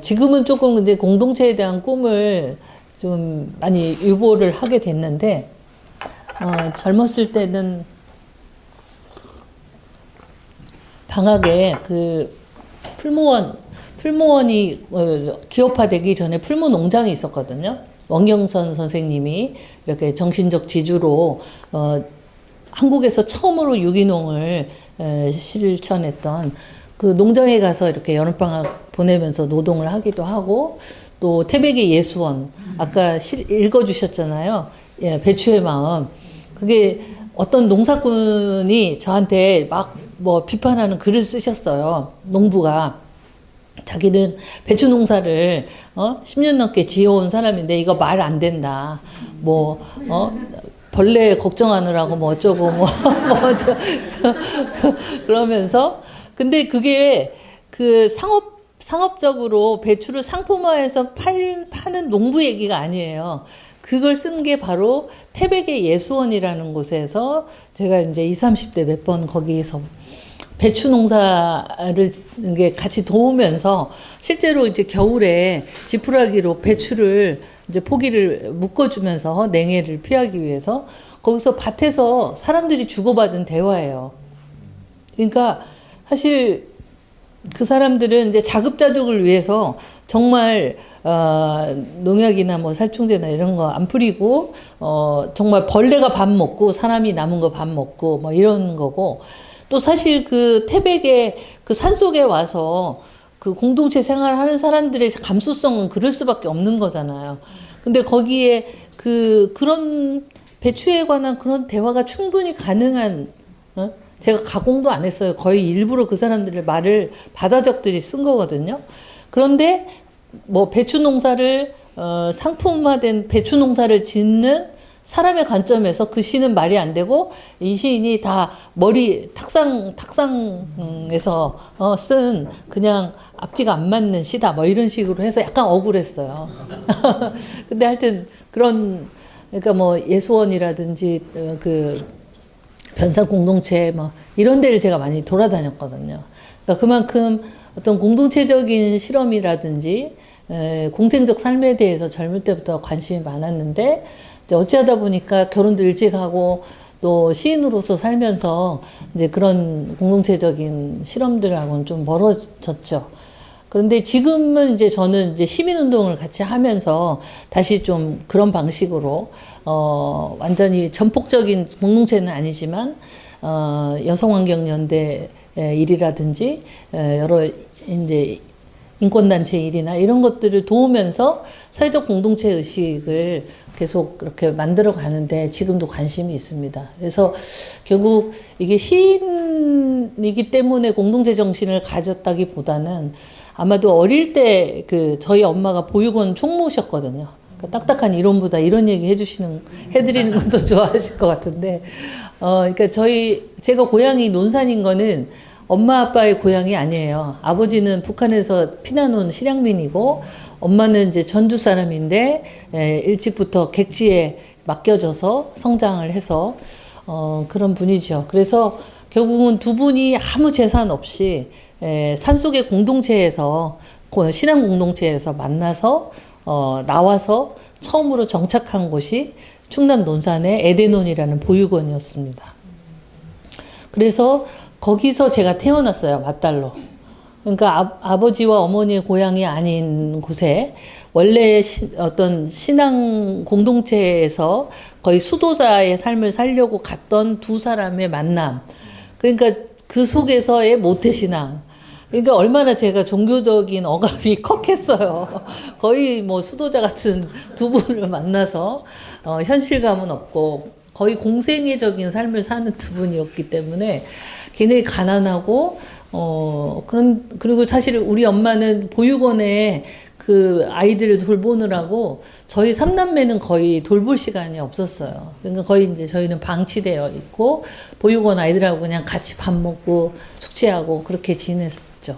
S3: 지금은 조금 이제 공동체에 대한 꿈을 좀 많이 유보를 하게 됐는데, 젊었을 때는 방학에 그 풀무원이 기업화되기 전에 풀무 농장이 있었거든요. 원경선 선생님이 이렇게 정신적 지주로 한국에서 처음으로 유기농을 실천했던 그 농장에 가서 이렇게 여름방학 보내면서 노동을 하기도 하고, 또 태백의 예수원 아까 읽어주셨잖아요. 예, 배추의 마음. 그게 어떤 농사꾼이 저한테 막 뭐 비판하는 글을 쓰셨어요. 농부가. 자기는 배추 농사를 10년 넘게 지어온 사람인데 이거 말 안 된다. 뭐 벌레 걱정하느라고 뭐 어쩌고 뭐 그러면서, 근데 그게 그 상업적으로 배추를 상품화해서 파는 농부 얘기가 아니에요. 그걸 쓴 게 바로 태백의 예수원이라는 곳에서 제가 이제 20, 30대 몇 번 거기에서 배추 농사를 이게 같이 도우면서 실제로 이제 겨울에 지푸라기로 배추를 이제 포기를 묶어주면서 냉해를 피하기 위해서 거기서 밭에서 사람들이 주고받은 대화예요. 그러니까 사실 그 사람들은 이제 자급자족을 위해서 정말 농약이나 뭐 살충제나 이런 거 안 뿌리고 정말 벌레가 밥 먹고 사람이 남은 거 밥 먹고 뭐 이런 거고, 또 사실 그 태백의 그 산속에 와서 그 공동체 생활하는 사람들의 감수성은 그럴 수밖에 없는 거잖아요. 근데 거기에 그런 배추에 관한 그런 대화가 충분히 가능한, 제가 가공도 안 했어요. 거의 일부러 그 사람들의 말을 받아 적들이 쓴 거거든요. 그런데 뭐 배추 농사를 상품화된 배추 농사를 짓는 사람의 관점에서 그 시는 말이 안 되고, 이 시인이 다 머리 탁상에서 쓴 그냥 앞뒤가 안 맞는 시다 뭐 이런 식으로 해서 약간 억울했어요. 근데 하여튼 그러니까 뭐 예수원이라든지 그 변산 공동체 뭐 이런 데를 제가 많이 돌아다녔거든요. 그러니까 그만큼 어떤 공동체적인 실험이라든지 공생적 삶에 대해서 젊을 때부터 관심이 많았는데, 어찌하다 보니까 결혼도 일찍 하고 또 시인으로서 살면서 이제 그런 공동체적인 실험들하고는 좀 멀어졌죠. 그런데 지금은 이제 저는 이제 시민운동을 같이 하면서 다시 좀 그런 방식으로 완전히 전폭적인 공동체는 아니지만 여성환경연대 일이라든지 여러 이제 인권단체 일이나 이런 것들을 도우면서 사회적 공동체 의식을 계속 그렇게 만들어 가는데 지금도 관심이 있습니다. 그래서 결국 이게 시인이기 때문에 공동체 정신을 가졌다기보다는 아마도 어릴 때 저희 엄마가 보육원 총무셨거든요. 그러니까 딱딱한 이론보다 이런 얘기 해드리는 것도 좋아하실 것 같은데, 그러니까 제가 고향이 논산인 거는 엄마 아빠의 고향이 아니에요. 아버지는 북한에서 피난 온 실향민이고, 엄마는 이제 전주 사람인데 일찍부터 객지에 맡겨져서 성장을 해서 그런 분이죠. 그래서 결국은 두 분이 아무 재산 없이 산속의 공동체에서, 신앙 공동체에서 만나서 나와서 처음으로 정착한 곳이 충남 논산의 에데논이라는 보육원이었습니다. 그래서 거기서 제가 태어났어요, 맏딸로. 그러니까 아버지와 어머니의 고향이 아닌 곳에 원래 어떤 신앙 공동체에서 거의 수도자의 삶을 살려고 갔던 두 사람의 만남. 그러니까 그 속에서의 모태신앙. 그러니까 얼마나 제가 종교적인 억압이 컸겠어요. 거의 뭐 수도자 같은 두 분을 만나서 현실감은 없고 거의 공생애적인 삶을 사는 두 분이었기 때문에 굉장히 가난하고 그리고 사실 우리 엄마는 보육원에 그 아이들을 돌보느라고 저희 삼남매는 거의 돌볼 시간이 없었어요. 그러니까 거의 이제 저희는 방치되어 있고 보육원 아이들하고 그냥 같이 밥 먹고 숙제하고 그렇게 지냈죠.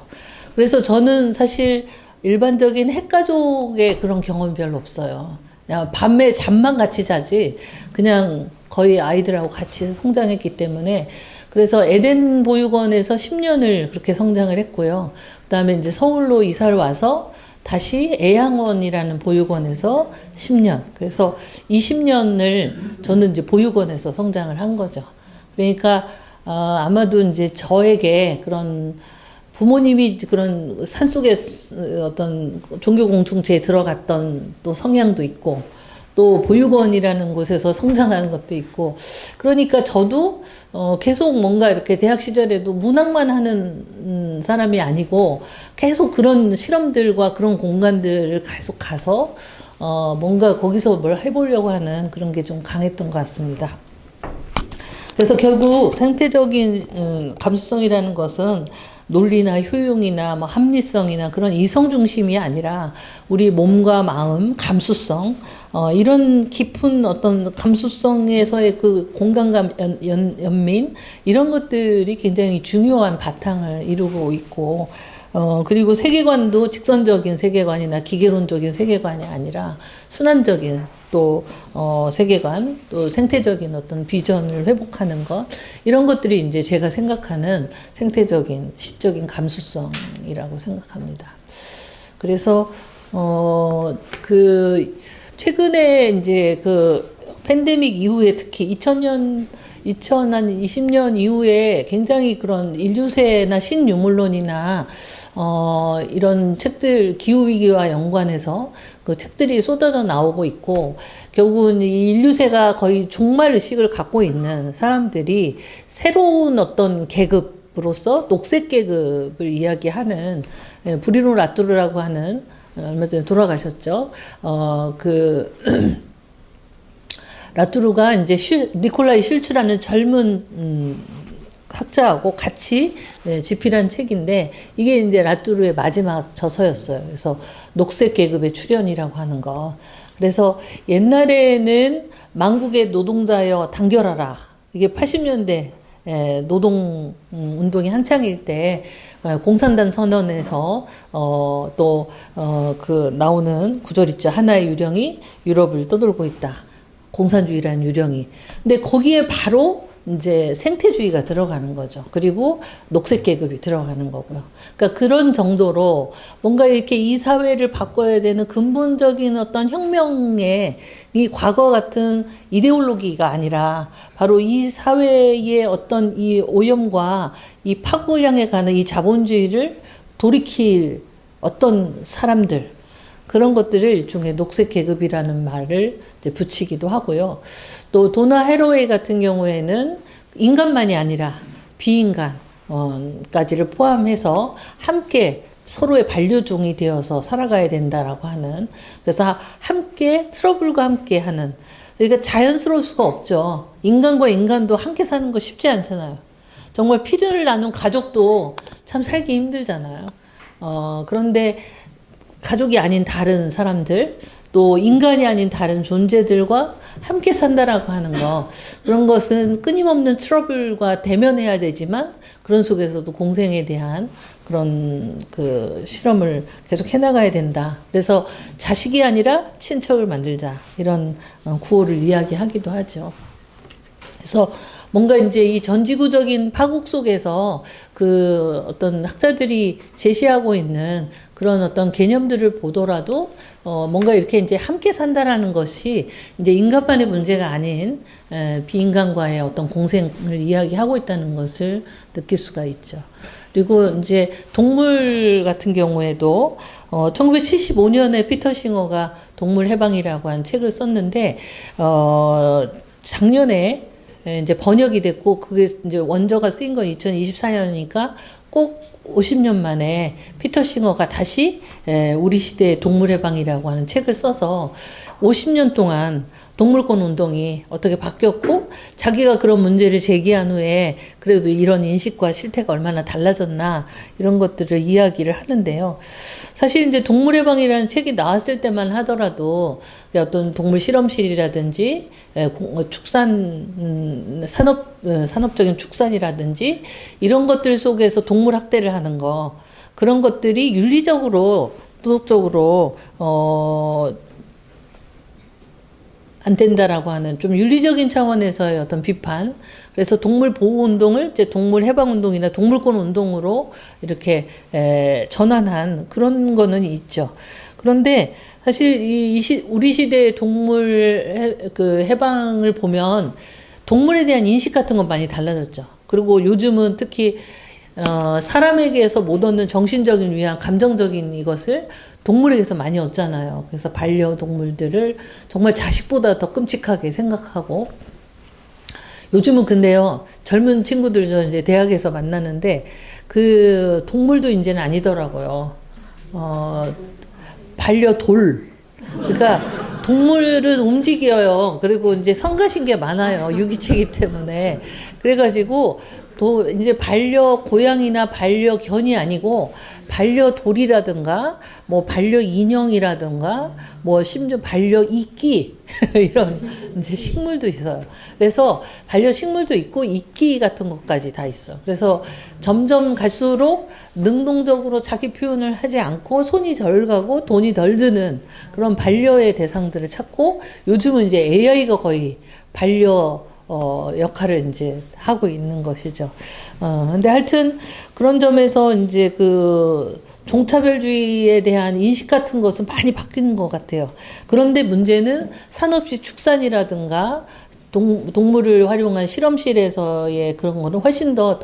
S3: 그래서 저는 사실 일반적인 핵가족의 그런 경험이 별로 없어요. 그냥 밤에 잠만 같이 자지 그냥 거의 아이들하고 같이 성장했기 때문에 그래서 에덴 보육원에서 10년을 그렇게 성장을 했고요. 그다음에 이제 서울로 이사를 와서 다시 애양원이라는 보육원에서 10년. 그래서 20년을 저는 이제 보육원에서 성장을 한 거죠. 그러니까 아마도 이제 저에게 그런 부모님이 그런 산속에 어떤 종교 공동체에 들어갔던 또 성향도 있고 또 보육원이라는 곳에서 성장하는 것도 있고 그러니까 저도 계속 뭔가 이렇게 대학 시절에도 문학만 하는 사람이 아니고 계속 그런 실험들과 그런 공간들을 계속 가서 뭔가 거기서 뭘 해보려고 하는 그런 게 좀 강했던 것 같습니다. 그래서 결국 생태적인 감수성이라는 것은 논리나 효용이나 뭐 합리성이나 그런 이성 중심이 아니라 우리 몸과 마음, 감수성 이런 깊은 어떤 감수성에서의 그 공간감 연민 이런 것들이 굉장히 중요한 바탕을 이루고 있고 그리고 세계관도 직선적인 세계관이나 기계론적인 세계관이 아니라 순환적인 또 세계관, 또 생태적인 어떤 비전을 회복하는 것 이런 것들이 이제 제가 생각하는 생태적인 시적인 감수성이라고 생각합니다. 그래서 그 최근에 이제 그 팬데믹 이후에 특히 2020년 이후에 굉장히 그런 인류세나 신유물론이나 이런 책들 기후위기와 연관해서 그 책들이 쏟아져 나오고 있고 결국은 이 인류세가 거의 종말의식을 갖고 있는 사람들이 새로운 어떤 계급으로서 녹색 계급을 이야기하는 브리노 라뚜르라고 하는 얼마 전에 돌아가셨죠. 라뚜르가 이제 니콜라이 슐츠라는 젊은 학자하고 같이 집필한 책인데 이게 이제 라뚜르의 마지막 저서였어요. 그래서 녹색 계급의 출현이라고 하는 거. 그래서 옛날에는 만국의 노동자여 단결하라. 이게 80년대 노동 운동이 한창일 때 공산당 선언에서 그 나오는 구절 있죠. 하나의 유령이 유럽을 떠돌고 있다. 공산주의라는 유령이. 근데 거기에 바로 이제 생태주의가 들어가는 거죠. 그리고 녹색 계급이 들어가는 거고요. 그러니까 그런 정도로 뭔가 이렇게 이 사회를 바꿔야 되는 근본적인 어떤 혁명의 이 과거 같은 이데올로기가 아니라 바로 이 사회의 어떤 이 오염과 이 파국을 향해 가는 이 자본주의를 돌이킬 어떤 사람들 그런 것들을 일종의 녹색 계급이라는 말을 이제 붙이기도 하고요. 또 도나 해로웨이 같은 경우에는 인간만이 아니라 비인간까지를 포함해서 함께 서로의 반려종이 되어서 살아가야 된다라고 하는 그래서 함께 트러블과 함께 하는 그러니까 자연스러울 수가 없죠. 인간과 인간도 함께 사는 거 쉽지 않잖아요. 정말 피를 나눈 가족도 참 살기 힘들잖아요. 그런데 가족이 아닌 다른 사람들 또 인간이 아닌 다른 존재들과 함께 산다라고 하는 거 그런 것은 끊임없는 트러블과 대면해야 되지만 그런 속에서도 공생에 대한 그런 그 실험을 계속 해나가야 된다. 그래서 자식이 아니라 친척을 만들자 이런 구호를 이야기하기도 하죠. 그래서 뭔가 이제 이 전지구적인 파국 속에서 그 어떤 학자들이 제시하고 있는 그런 어떤 개념들을 보더라도 뭔가 이렇게 이제 함께 산다라는 것이 이제 인간만의 문제가 아닌 비인간과의 어떤 공생을 이야기하고 있다는 것을 느낄 수가 있죠. 그리고 이제 동물 같은 경우에도 1975년에 피터 싱어가 동물 해방이라고 한 책을 썼는데 작년에 이제 번역이 됐고 그게 이제 원저가 쓰인 건 2024년이니까 꼭 50년 만에 피터 싱어가 다시 우리 시대의 동물 해방이라고 하는 책을 써서 50년 동안 동물권 운동이 어떻게 바뀌었고 자기가 그런 문제를 제기한 후에 그래도 이런 인식과 실태가 얼마나 달라졌나 이런 것들을 이야기를 하는데요. 사실 이제 동물해방이라는 책이 나왔을 때만 하더라도 어떤 동물 실험실이라든지 축산 산업적인 축산이라든지 이런 것들 속에서 동물 학대를 하는 거 그런 것들이 윤리적으로 도덕적으로 안 된다라고 하는 좀 윤리적인 차원에서의 어떤 비판. 그래서 동물 보호 운동을 이제 동물 해방 운동이나 동물권 운동으로 이렇게 전환한 그런 거는 있죠. 그런데 사실 우리 시대의 동물 해방을 보면 동물에 대한 인식 같은 건 많이 달라졌죠. 그리고 요즘은 특히 사람에게서 못 얻는 정신적인 위안, 감정적인 이것을 동물에게서 많이 얻잖아요. 그래서 반려동물들을 정말 자식보다 더 끔찍하게 생각하고 요즘은 근데요 젊은 친구들 저 이제 대학에서 만나는데 그 동물도 이제는 아니더라고요. 반려돌. 그러니까 동물은 움직여요. 그리고 이제 성가신 게 많아요. 유기체이기 때문에. 그래가지고 이제 반려고양이나 반려견이 아니고 반려돌이라든가 뭐 반려인형이라든가 뭐 심지어 반려이끼 이런 이제 식물도 있어요. 그래서 반려식물도 있고 이끼 같은 것까지 다 있어. 그래서 점점 갈수록 능동적으로 자기 표현을 하지 않고 손이 덜 가고 돈이 덜 드는 그런 반려의 대상들을 찾고 요즘은 이제 AI가 거의 반려 역할을 이제 하고 있는 것이죠. 근데 하여튼 그런 점에서 이제 그 종차별주의에 대한 인식 같은 것은 많이 바뀌는 것 같아요. 그런데 문제는 산업식 축산이라든가 동물을 활용한 실험실에서의 그런 거는 훨씬 더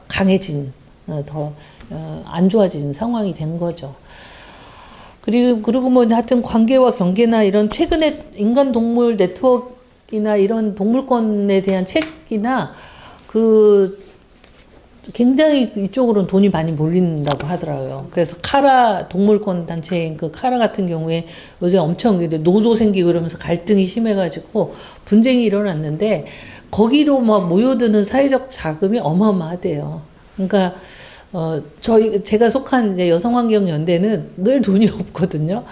S3: 강해진, 더 안 좋아진 상황이 된 거죠. 그리고 뭐 하여튼 관계와 경계나 이런 최근에 인간 동물 네트워크 이나 이런 동물권에 대한 책이나 그 굉장히 이쪽으로는 돈이 많이 몰린다고 하더라고요. 그래서 카라 동물권 단체인 그 카라 같은 경우에 요새 엄청 노조 생기고 그러면서 갈등이 심해가지고 분쟁이 일어났는데 거기로 막 모여드는 사회적 자금이 어마어마하대요. 그러니까 제가 속한 이제 여성환경연대는 늘 돈이 없거든요.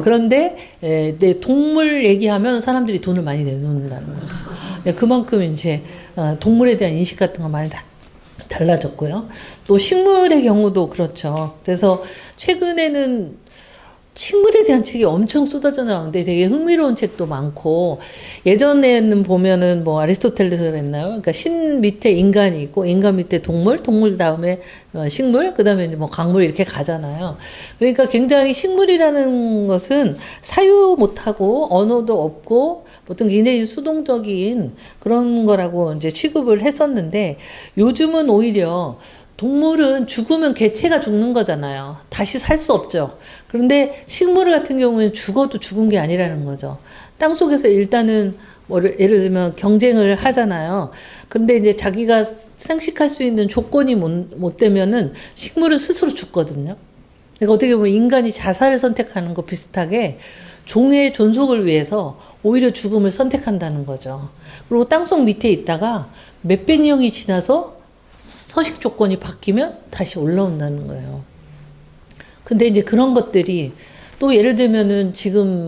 S3: 그런데, 동물 얘기하면 사람들이 돈을 많이 내놓는다는 거죠. 그만큼 이제, 동물에 대한 인식 같은 거 많이 달라졌고요. 또 식물의 경우도 그렇죠. 그래서 최근에는 식물에 대한 책이 엄청 쏟아져 나오는데 되게 흥미로운 책도 많고 예전에는 보면은 뭐 아리스토텔레스가 그랬나요? 그러니까 신 밑에 인간이 있고 인간 밑에 동물, 동물 다음에 식물, 그 다음에 뭐 강물 이렇게 가잖아요. 그러니까 굉장히 식물이라는 것은 사유 못하고 언어도 없고 보통 굉장히 수동적인 그런 거라고 이제 취급을 했었는데 요즘은 오히려 동물은 죽으면 개체가 죽는 거잖아요. 다시 살 수 없죠. 그런데 식물 같은 경우는 죽어도 죽은 게 아니라는 거죠. 땅속에서 일단은 뭐 예를 들면 경쟁을 하잖아요. 그런데 이제 자기가 생식할 수 있는 조건이 못 되면은 식물은 스스로 죽거든요. 그러니까 어떻게 보면 인간이 자살을 선택하는 거 비슷하게 종의 존속을 위해서 오히려 죽음을 선택한다는 거죠. 그리고 땅속 밑에 있다가 몇백 년이 지나서 서식 조건이 바뀌면 다시 올라온다는 거예요. 근데 이제 그런 것들이 또 예를 들면은 지금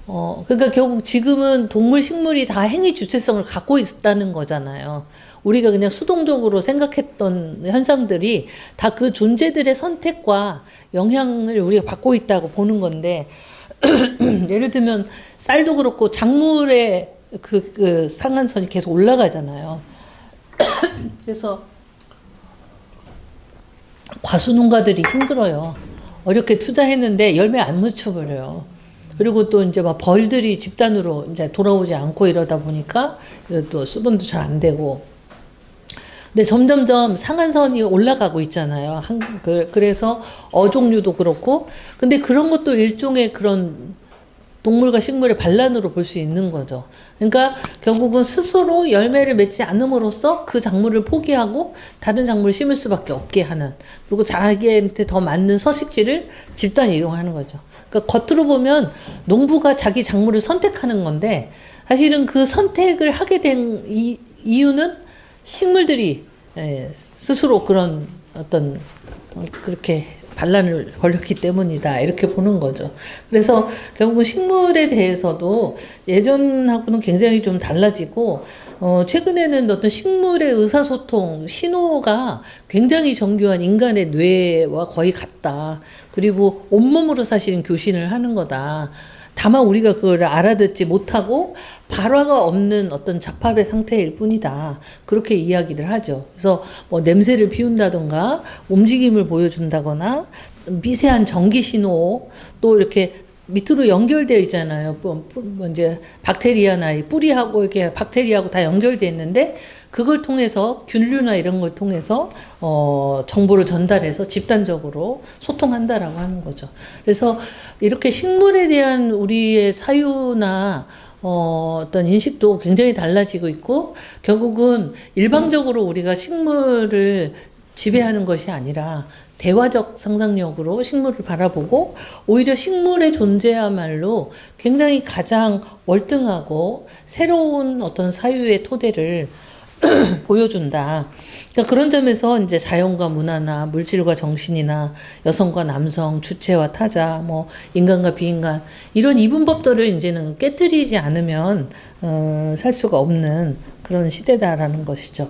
S3: 그러니까 결국 지금은 동물, 식물이 다 행위 주체성을 갖고 있다는 거잖아요. 우리가 그냥 수동적으로 생각했던 현상들이 다 그 존재들의 선택과 영향을 우리가 받고 있다고 보는 건데 예를 들면 쌀도 그렇고 작물의 그 상한선이 계속 올라가잖아요. 그래서 과수농가들이 힘들어요. 어렵게 투자했는데 열매 안 맺혀버려요. 그리고 또 이제 막 벌들이 집단으로 이제 돌아오지 않고 이러다 보니까 또 수분도 잘 안 되고. 근데 점점점 상한선이 올라가고 있잖아요. 그래서 어종류도 그렇고. 근데 그런 것도 일종의 그런 동물과 식물의 반란으로 볼 수 있는 거죠. 그러니까 결국은 스스로 열매를 맺지 않음으로써 그 작물을 포기하고 다른 작물을 심을 수밖에 없게 하는, 그리고 자기한테 더 맞는 서식지를 집단 이동하는 거죠. 그러니까 겉으로 보면 농부가 자기 작물을 선택하는 건데 사실은 그 선택을 하게 된 이유는 식물들이 스스로 그런 어떤 그렇게 반란을 벌였기 때문이다, 이렇게 보는 거죠. 그래서 결국 식물에 대해서도 예전하고는 굉장히 좀 달라지고, 최근에는 어떤 식물의 의사소통 신호가 굉장히 정교한 인간의 뇌와 거의 같다. 그리고 온몸으로 사실은 교신을 하는 거다. 다만 우리가 그걸 알아듣지 못하고 발화가 없는 어떤 잡합의 상태일 뿐이다. 그렇게 이야기를 하죠. 그래서 뭐 냄새를 피운다던가 움직임을 보여준다거나 미세한 전기 신호, 또 이렇게 밑으로 연결되어 있잖아요. 뭐 이제 박테리아나 이 뿌리하고 이렇게 박테리아하고 다 연결되어 있는데 그걸 통해서 균류나 이런 걸 통해서 정보를 전달해서 집단적으로 소통한다라고 하는 거죠. 그래서 이렇게 식물에 대한 우리의 사유나 어떤 인식도 굉장히 달라지고 있고, 결국은 일방적으로 우리가 식물을 지배하는 것이 아니라 대화적 상상력으로 식물을 바라보고, 오히려 식물의 존재야말로 굉장히 가장 월등하고 새로운 어떤 사유의 토대를 보여준다. 그러니까 그런 점에서 이제 자연과 문화나 물질과 정신이나 여성과 남성, 주체와 타자, 뭐 인간과 비인간, 이런 이분법들을 이제는 깨뜨리지 않으면 살 수가 없는 그런 시대다라는 것이죠.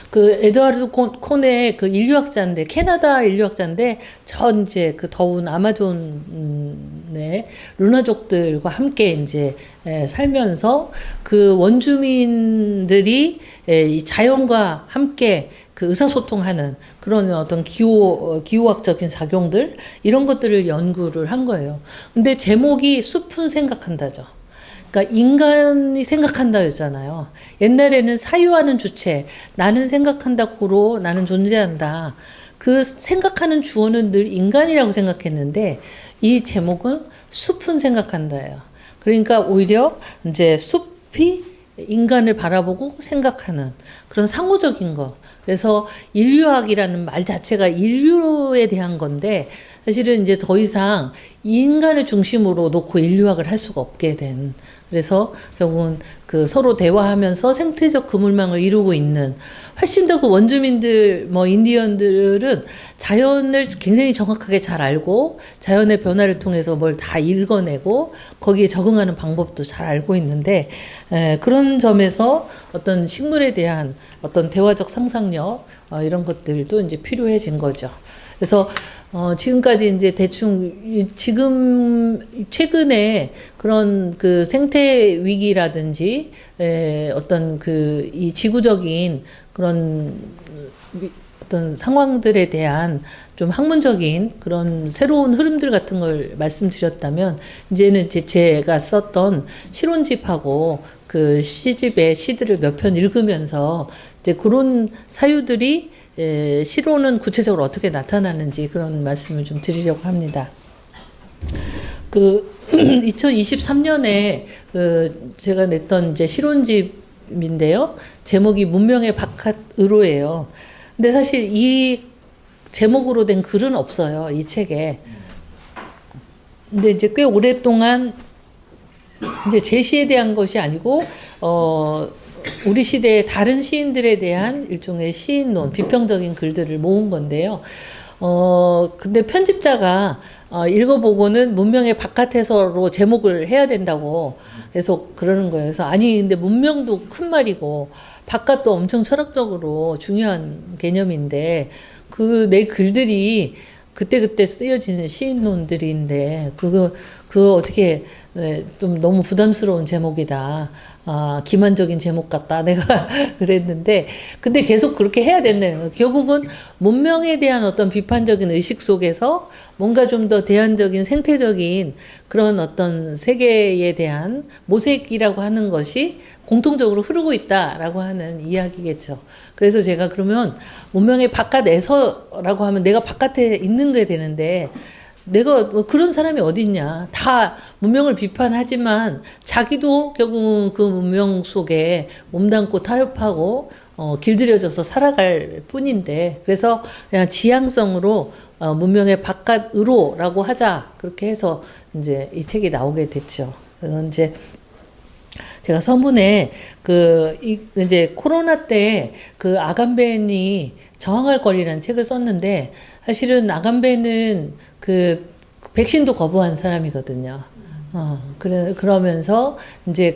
S3: 그 에드와르드 콘의 그 인류학자인데, 캐나다 인류학자인데, 이제 그 더운 아마존의 루나족들과 함께 이제 살면서 그 원주민들이 이 자연과 함께 그 의사소통하는 그런 어떤 기호학적인 작용들, 이런 것들을 연구를 한 거예요. 근데 제목이 숲은 생각한다죠. 그러니까 인간이 생각한다였잖아요. 옛날에는 사유하는 주체, 나는 생각한다고로 나는 존재한다. 그 생각하는 주어는 늘 인간이라고 생각했는데 이 제목은 숲은 생각한다예요. 그러니까 오히려 이제 숲이 인간을 바라보고 생각하는 그런 상호적인 거. 그래서 인류학이라는 말 자체가 인류에 대한 건데 사실은 이제 더 이상 인간을 중심으로 놓고 인류학을 할 수가 없게 된, 그래서 결국은 그 서로 대화하면서 생태적 그물망을 이루고 있는, 훨씬 더 그 원주민들, 뭐 인디언들은 자연을 굉장히 정확하게 잘 알고 자연의 변화를 통해서 뭘 다 읽어내고 거기에 적응하는 방법도 잘 알고 있는데, 그런 점에서 어떤 식물에 대한 어떤 대화적 상상력, 이런 것들도 이제 필요해진 거죠. 그래서 지금까지 이제 대충 지금 최근에 그런 그 생태 위기라든지 어떤 그 이 지구적인 그런 어떤 상황들에 대한 좀 학문적인 그런 새로운 흐름들 같은 걸 말씀드렸다면, 이제는 제가 썼던 시론집하고 그 시집의 시들을 몇 편 읽으면서 이제 그런 사유들이 시로는 구체적으로 어떻게 나타나는지 그런 말씀을 좀 드리려고 합니다. 그 2023년에 그 제가 냈던 이제 시론집인데요. 제목이 문명의 바깥으로예요. 근데 사실 이 제목으로 된 글은 없어요, 이 책에. 근데 이제 꽤 오랫동안 이제 제 시에 대한 것이 아니고 우리 시대의 다른 시인들에 대한 일종의 시인론, 비평적인 글들을 모은 건데요. 근데 편집자가 읽어보고는 문명의 바깥에서로 제목을 해야 된다고 해서 그러는 거예요. 그래서 아니, 근데 문명도 큰 말이고 바깥도 엄청 철학적으로 중요한 개념인데 그 내 글들이 그때그때 쓰여지는 시인론들인데 그거 어떻게 좀 너무 부담스러운 제목이다. 기만적인 제목 같다. 내가 그랬는데, 근데 계속 그렇게 해야 된다는 거예요. 결국은 문명에 대한 어떤 비판적인 의식 속에서 뭔가 좀 더 대안적인 생태적인 그런 어떤 세계에 대한 모색이라고 하는 것이 공통적으로 흐르고 있다라고 하는 이야기겠죠. 그래서 제가 그러면 문명의 바깥에서라고 하면 내가 바깥에 있는 게 되는데, 내가 뭐 그런 사람이 어디 있냐. 다 문명을 비판하지만 자기도 결국은 그 문명 속에 몸담고 타협하고 길들여져서 살아갈 뿐인데, 그래서 그냥 지향성으로 문명의 바깥으로라고 하자, 그렇게 해서 이제 이 책이 나오게 됐죠. 그래서 이제 제가 서문에 이제 코로나 때 그 아간벤이 저항할 거리라는 책을 썼는데, 사실은 아간벤은 그 백신도 거부한 사람이거든요. 그러면서 이제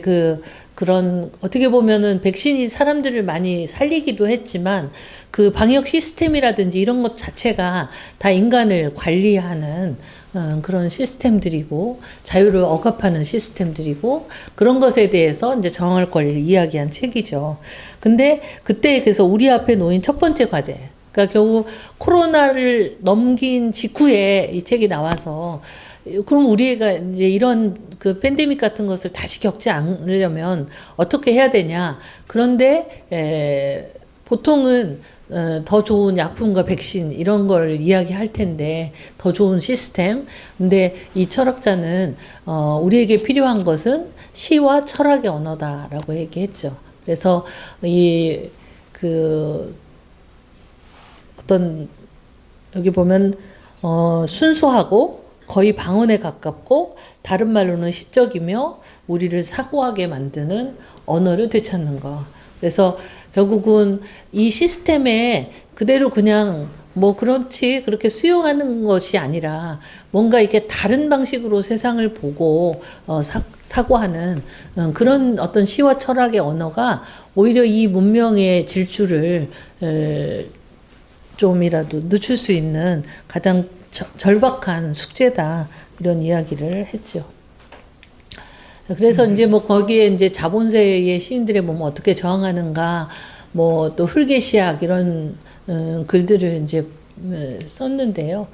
S3: 그런 어떻게 보면은 백신이 사람들을 많이 살리기도 했지만 그 방역 시스템이라든지 이런 것 자체가 다 인간을 관리하는 그런 시스템들이고 자유를 억압하는 시스템들이고 그런 것에 대해서 이제 저항할 권리를 이야기한 책이죠. 근데 그때 그래서 우리 앞에 놓인 첫 번째 과제, 그러니까 결국 코로나를 넘긴 직후에 이 책이 나와서, 그럼 우리가 이제 이런 그 팬데믹 같은 것을 다시 겪지 않으려면 어떻게 해야 되냐. 그런데 보통은 더 좋은 약품과 백신 이런 걸 이야기할 텐데, 더 좋은 시스템. 근데 이 철학자는 우리에게 필요한 것은 시와 철학의 언어다라고 얘기했죠. 그래서 어떤 여기 보면 순수하고 거의 방언에 가깝고 다른 말로는 시적이며 우리를 사고하게 만드는 언어를 되찾는 거. 그래서 결국은 이 시스템에 그대로 그냥 뭐 그렇지 그렇게 수용하는 것이 아니라 뭔가 이렇게 다른 방식으로 세상을 보고 사고하는 그런 어떤 시와 철학의 언어가 오히려 이 문명의 질주를 좀이라도 늦출 수 있는 가장 절박한 숙제다, 이런 이야기를 했죠. 그래서 이제 뭐 거기에 이제 자본세의 시인들의 몸을 어떻게 저항하는가, 뭐 또 흙의시약 이런 글들을 이제 썼는데요.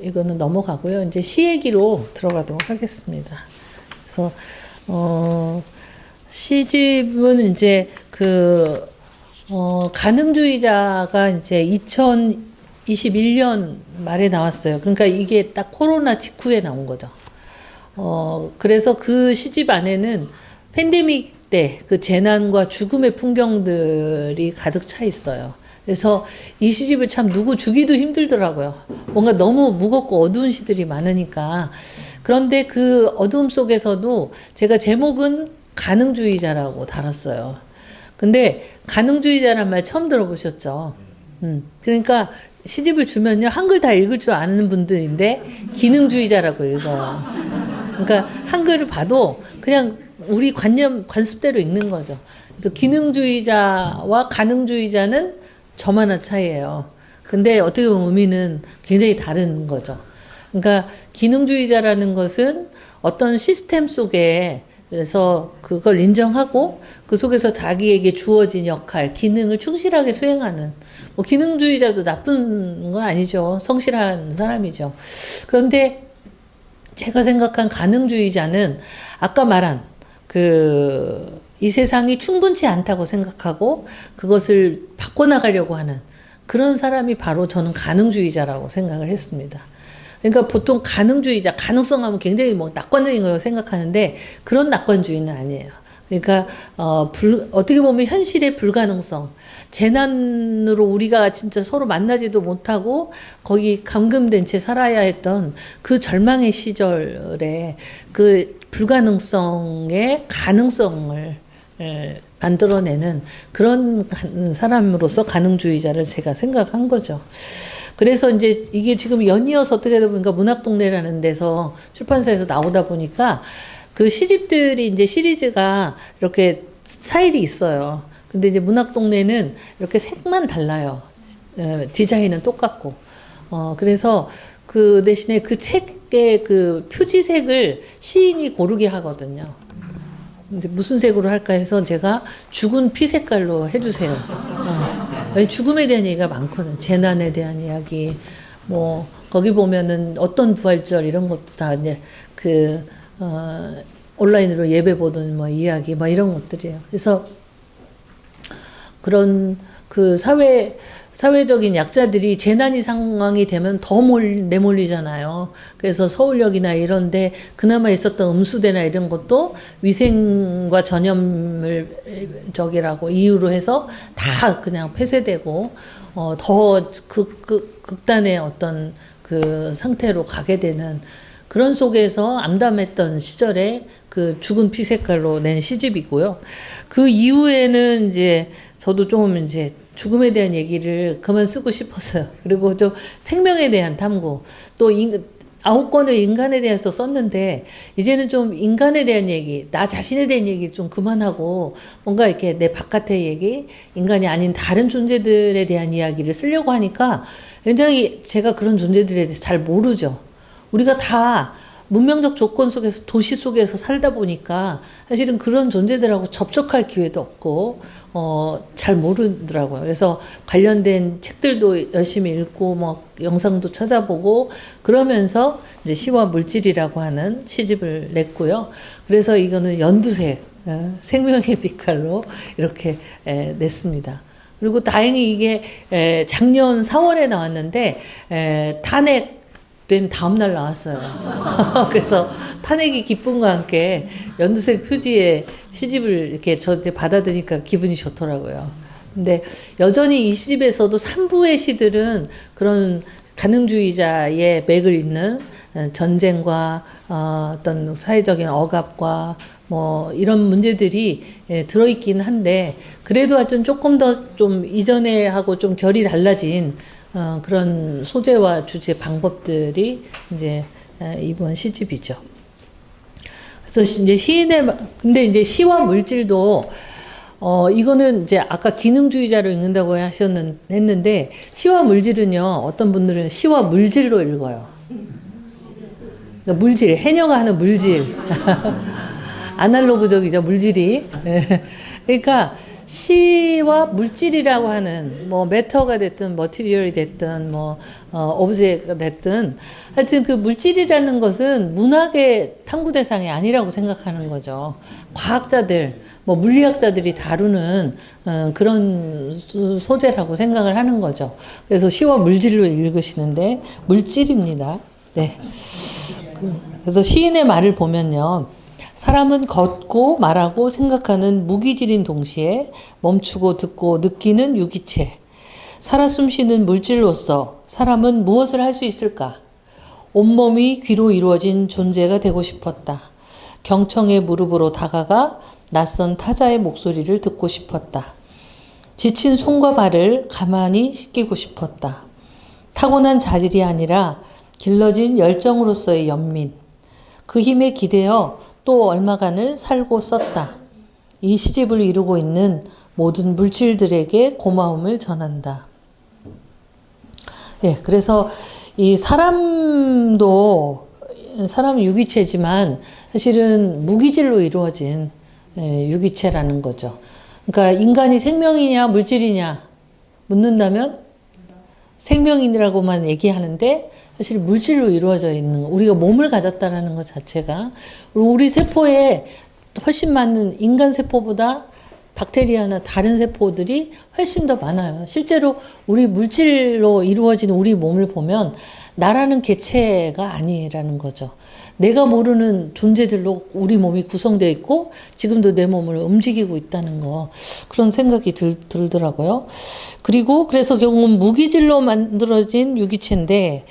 S3: 이거는 넘어가고요. 이제 시 얘기로 들어가도록 하겠습니다. 그래서 시집은 이제 가능주의자가 이제 2021년 말에 나왔어요. 그러니까 이게 딱 코로나 직후에 나온 거죠. 그래서 그 시집 안에는 팬데믹 때 그 재난과 죽음의 풍경들이 가득 차 있어요. 그래서 이 시집을 참 누구 주기도 힘들더라고요. 뭔가 너무 무겁고 어두운 시들이 많으니까. 그런데 그 어두움 속에서도 제가 제목은 가능주의자라고 달았어요. 근데 가능주의자란 말 처음 들어보셨죠? 그러니까 시집을 주면요, 한글 다 읽을 줄 아는 분들인데 기능주의자라고 읽어요. 그러니까 한글을 봐도 그냥 우리 관습대로 읽는 거죠. 그래서 기능주의자와 가능주의자는 저만한 차이예요. 근데 어떻게 보면 의미는 굉장히 다른 거죠. 그러니까 기능주의자라는 것은 어떤 시스템 속에 그래서 그걸 인정하고 그 속에서 자기에게 주어진 역할, 기능을 충실하게 수행하는, 뭐 기능주의자도 나쁜 건 아니죠. 성실한 사람이죠. 그런데 제가 생각한 가능주의자는 아까 말한 이 세상이 충분치 않다고 생각하고 그것을 바꿔나가려고 하는 그런 사람이 바로 저는 가능주의자라고 생각을 했습니다. 그러니까 보통 가능주의자, 가능성 하면 굉장히 뭐 낙관적인 걸 생각하는데 그런 낙관주의는 아니에요. 그러니까 어떻게 보면 현실의 불가능성, 재난으로 우리가 진짜 서로 만나지도 못하고 거기 감금된 채 살아야 했던 그 절망의 시절에 그 불가능성의 가능성을 만들어내는 그런 사람으로서 가능주의자를 제가 생각한 거죠. 그래서 이제 이게 지금 연이어서 어떻게 하다 보니까 문학동네라는 데서 출판사에서 나오다 보니까 그 시집들이 이제 시리즈가 이렇게 스타일이 있어요. 근데 이제 문학동네는 이렇게 색만 달라요. 디자인은 똑같고. 그래서 그 대신에 그 책의 그 표지색을 시인이 고르게 하거든요. 근데 무슨 색으로 할까 해서 제가 죽은 피 색깔로 해주세요. 왜냐면 죽음에 대한 얘기가 많거든. 재난에 대한 이야기, 뭐 거기 보면은 어떤 부활절 이런 것도 다 이제 온라인으로 예배 보던 뭐 이야기 뭐 이런 것들이에요. 그래서 그런 그 사회적인 약자들이 재난이 상황이 되면 더 내몰리잖아요. 그래서 서울역이나 이런데 그나마 있었던 음수대나 이런 것도 위생과 전염을 저기라고 이유로 해서 다 그냥 폐쇄되고 더 극단의 어떤 그 상태로 가게 되는 그런 속에서 암담했던 시절에 그 죽은 피 색깔로 낸 시집이고요. 그 이후에는 이제 저도 좀 이제 죽음에 대한 얘기를 그만 쓰고 싶었어요. 그리고 좀 생명에 대한 탐구, 또 9권을 인간에 대해서 썼는데 이제는 좀 인간에 대한 얘기, 나 자신에 대한 얘기 좀 그만하고 뭔가 이렇게 내 바깥의 얘기, 인간이 아닌 다른 존재들에 대한 이야기를 쓰려고 하니까 굉장히 제가 그런 존재들에 대해서 잘 모르죠. 우리가 다 문명적 조건 속에서 도시 속에서 살다 보니까 사실은 그런 존재들하고 접촉할 기회도 없고 잘 모르더라고요. 그래서 관련된 책들도 열심히 읽고 뭐 영상도 찾아보고 그러면서 이제 시와 물질이라고 하는 시집을 냈고요. 그래서 이거는 연두색 생명의 빛깔로 이렇게 냈습니다. 그리고 다행히 이게 작년 4월에 나왔는데 탄핵 된 다음날 나왔어요. 그래서 탄핵이 기쁨과 함께 연두색 표지에 시집을 이렇게 저한테 받아들이니까 기분이 좋더라고요. 근데 여전히 이 시집에서도 3부의 시들은 그런 가능주의자의 맥을 잇는 전쟁과 어떤 사회적인 억압과 뭐 이런 문제들이 들어있긴 한데 그래도 하여튼 조금 더 좀 이전에 하고 좀 결이 달라진 그런 소재와 주제 방법들이 이제 이번 시집이죠. 그래서 이제 근데 이제 시와 물질도 이거는 이제 아까 기능주의자로 읽는다고 했는데 시와 물질은요 어떤 분들은 시와 물질로 읽어요. 그러니까 물질, 해녀가 하는 물질. 아날로그적이죠, 물질이. 그러니까 시와 물질이라고 하는 뭐 매터가 됐든 머티리얼이 됐든 뭐 오브제가 됐든 하여튼 그 물질이라는 것은 문학의 탐구 대상이 아니라고 생각하는 거죠. 과학자들 뭐 물리학자들이 다루는 그런 소재라고 생각을 하는 거죠. 그래서 시와 물질로 읽으시는데 물질입니다. 네. 그래서 시인의 말을 보면요. 사람은 걷고 말하고 생각하는 무기질인 동시에 멈추고 듣고 느끼는 유기체. 살아 숨쉬는 물질로서 사람은 무엇을 할 수 있을까? 온몸이 귀로 이루어진 존재가 되고 싶었다. 경청의 무릎으로 다가가 낯선 타자의 목소리를 듣고 싶었다. 지친 손과 발을 가만히 씻기고 싶었다. 타고난 자질이 아니라 길러진 열정으로서의 연민. 그 힘에 기대어 또 얼마간을 살고 썼다. 이 시집을 이루고 있는 모든 물질들에게 고마움을 전한다. 예, 그래서 이 사람 유기체지만 사실은 무기질로 이루어진 유기체라는 거죠. 그러니까 인간이 생명이냐 물질이냐 묻는다면 생명이라고만 얘기하는데 사실 물질로 이루어져 있는 거. 우리가 몸을 가졌다라는 것 자체가 우리 세포에 훨씬 많은 인간 세포보다 박테리아나 다른 세포들이 훨씬 더 많아요. 실제로 우리 물질로 이루어진 우리 몸을 보면 나라는 개체가 아니라는 거죠. 내가 모르는 존재들로 우리 몸이 구성되어 있고 지금도 내 몸을 움직이고 있다는 거 그런 생각이 들더라고요. 그리고 그래서 결국은 무기질로 만들어진 유기체인데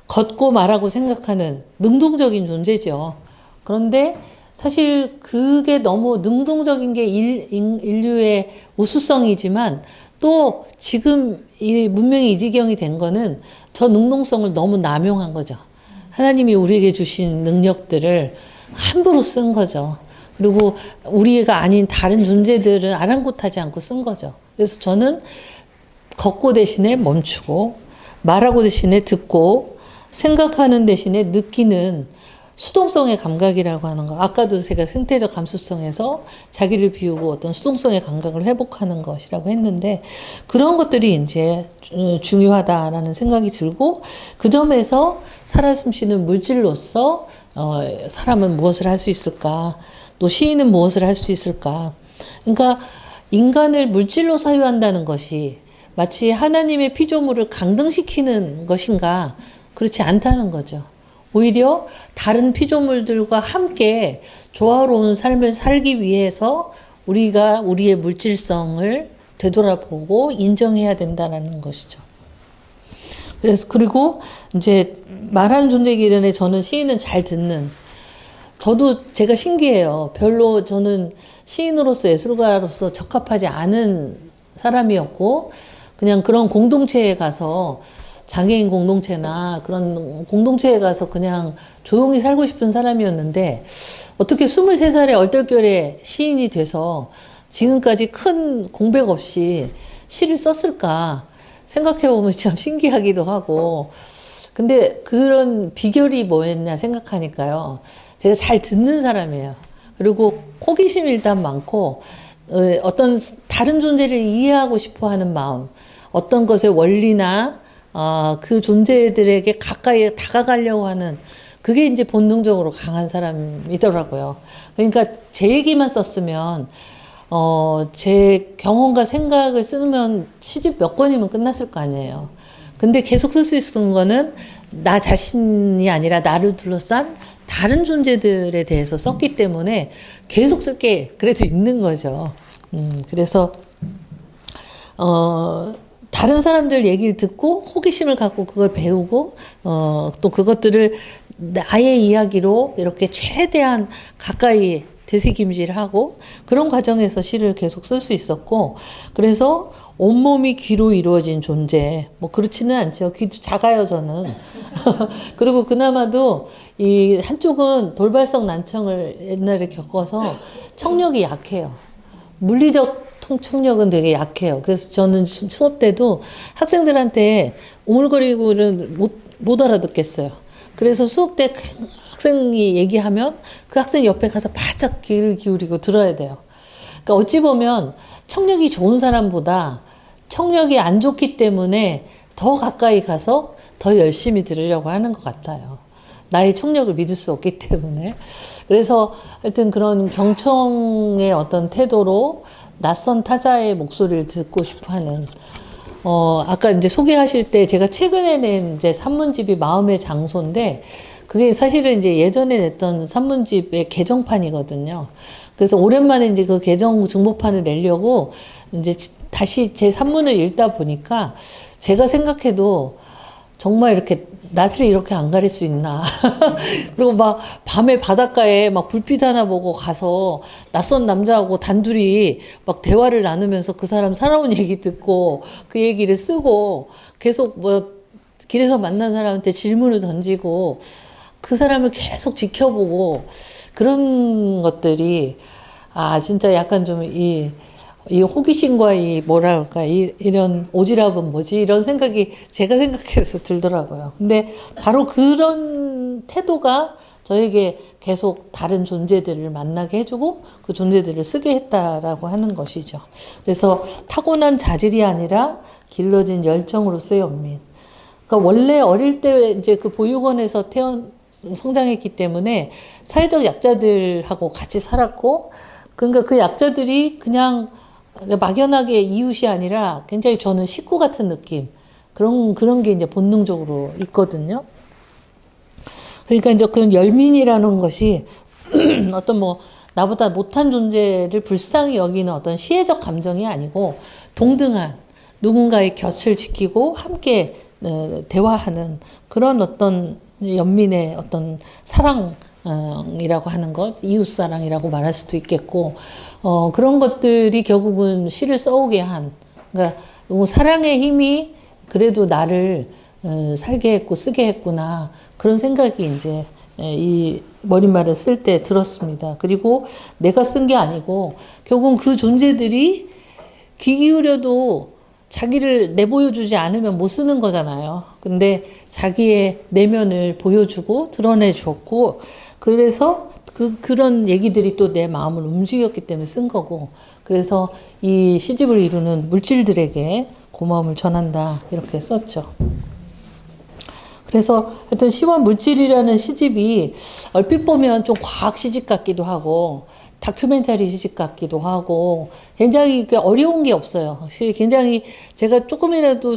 S3: 걷고 말하고 생각하는 능동적인 존재죠. 그런데 사실 그게 너무 능동적인 게 인류의 우수성이지만 또 지금 이 문명이 이 지경이 된 거는 저 능동성을 너무 남용한 거죠. 하나님이 우리에게 주신 능력들을 함부로 쓴 거죠. 그리고 우리가 아닌 다른 존재들은 아랑곳하지 않고 쓴 거죠. 그래서 저는 걷고 대신에 멈추고 말하고 대신에 듣고 생각하는 대신에 느끼는 수동성의 감각이라고 하는 거. 아까도 제가 생태적 감수성에서 자기를 비우고 어떤 수동성의 감각을 회복하는 것이라고 했는데 그런 것들이 이제 중요하다라는 생각이 들고 그 점에서 살아 숨쉬는 물질로서 사람은 무엇을 할 수 있을까? 또 시인은 무엇을 할 수 있을까? 그러니까 인간을 물질로 사유한다는 것이 마치 하나님의 피조물을 강등시키는 것인가? 그렇지 않다는 거죠. 오히려 다른 피조물들과 함께 조화로운 삶을 살기 위해서 우리가 우리의 물질성을 되돌아보고 인정해야 된다는 것이죠. 그래서 그리고 이제 말하는 존재이기 전에 저는 시인은 잘 듣는 저도 제가 신기해요. 별로 저는 시인으로서 예술가로서 적합하지 않은 사람이었고 그냥 그런 공동체에 가서 장애인 공동체나 그런 공동체에 가서 그냥 조용히 살고 싶은 사람이었는데 어떻게 23살에 얼떨결에 시인이 돼서 지금까지 큰 공백 없이 시를 썼을까 생각해보면 참 신기하기도 하고 근데 그런 비결이 뭐였냐 생각하니까요. 제가 잘 듣는 사람이에요. 그리고 호기심이 일단 많고 어떤 다른 존재를 이해하고 싶어하는 마음 어떤 것의 원리나 그 존재들에게 가까이 다가가려고 하는 그게 이제 본능적으로 강한 사람이더라고요. 그러니까 제 얘기만 썼으면 제 경험과 생각을 쓰면 시집 몇 권이면 끝났을 거 아니에요. 근데 계속 쓸 수 있는 거는 나 자신이 아니라 나를 둘러싼 다른 존재들에 대해서 썼기 때문에 계속 쓸 게 그래도 있는 거죠. 그래서 다른 사람들 얘기를 듣고 호기심을 갖고 그걸 배우고 또 그것들을 나의 이야기로 이렇게 최대한 가까이 되새김질하고 그런 과정에서 시를 계속 쓸 수 있었고 그래서 온몸이 귀로 이루어진 존재 뭐 그렇지는 않죠. 귀도 작아요 저는. 그리고 그나마도 이 한쪽은 돌발성 난청을 옛날에 겪어서 청력이 약해요. 물리적 청력은 되게 약해요. 그래서 저는 수업 때도 학생들한테 오물거리고는 못 알아듣겠어요. 그래서 수업 때 학생이 얘기하면 그 학생 옆에 가서 바짝 귀를 기울이고 들어야 돼요. 그러니까 어찌 보면 청력이 좋은 사람보다 청력이 안 좋기 때문에 더 가까이 가서 더 열심히 들으려고 하는 것 같아요. 나의 청력을 믿을 수 없기 때문에. 그래서 하여튼 그런 경청의 어떤 태도로 낯선 타자의 목소리를 듣고 싶어 하는, 아까 이제 소개하실 때 제가 최근에 낸 이제 산문집이 마음의 장소인데, 그게 사실은 이제 예전에 냈던 산문집의 개정판이거든요. 그래서 오랜만에 이제 그 개정 증보판을 내려고 이제 다시 제 산문을 읽다 보니까 제가 생각해도 정말 이렇게 낯을 이렇게 안 가릴 수 있나. 그리고 막 밤에 바닷가에 막 불빛 하나 보고 가서 낯선 남자하고 단둘이 막 대화를 나누면서 그 사람 살아온 얘기 듣고 그 얘기를 쓰고 계속 뭐 길에서 만난 사람한테 질문을 던지고 그 사람을 계속 지켜보고 그런 것들이 진짜 약간 좀 이 호기심과 이 뭐랄까 이런 오지랖은 뭐지 이런 생각이 제가 생각해서 들더라고요. 근데 바로 그런 태도가 저에게 계속 다른 존재들을 만나게 해주고 그 존재들을 쓰게 했다라고 하는 것이죠. 그래서 타고난 자질이 아니라 길러진 열정으로서의 연민. 그러니까 원래 어릴 때 이제 그 보육원에서 성장했기 때문에 사회적 약자들하고 같이 살았고, 그러니까 그 약자들이 그냥 막연하게 이웃이 아니라 굉장히 저는 식구 같은 느낌. 그런 게 이제 본능적으로 있거든요. 그러니까 이제 그 열민이라는 것이 어떤 뭐 나보다 못한 존재를 불쌍히 여기는 어떤 시혜적 감정이 아니고 동등한 누군가의 곁을 지키고 함께 대화하는 그런 어떤 연민의 어떤 사랑이라고 하는 것, 이웃사랑이라고 말할 수도 있겠고, 그런 것들이 결국은 시를 써오게 한, 그러니까 사랑의 힘이 그래도 나를 살게 했고 쓰게 했구나. 그런 생각이 이제 이 머릿말을 쓸 때 들었습니다. 그리고 내가 쓴 게 아니고, 결국은 그 존재들이 귀 기울여도 자기를 내보여주지 않으면 못 쓰는 거잖아요. 근데 자기의 내면을 보여주고 드러내줬고, 그래서 그런 얘기들이 또 내 마음을 움직였기 때문에 쓴 거고, 그래서 이 시집을 이루는 물질들에게 고마움을 전한다, 이렇게 썼죠. 그래서 하여튼 시와 물질이라는 시집이 얼핏 보면 좀 과학 시집 같기도 하고, 다큐멘터리 시집 같기도 하고, 굉장히 어려운 게 없어요. 굉장히 제가 조금이라도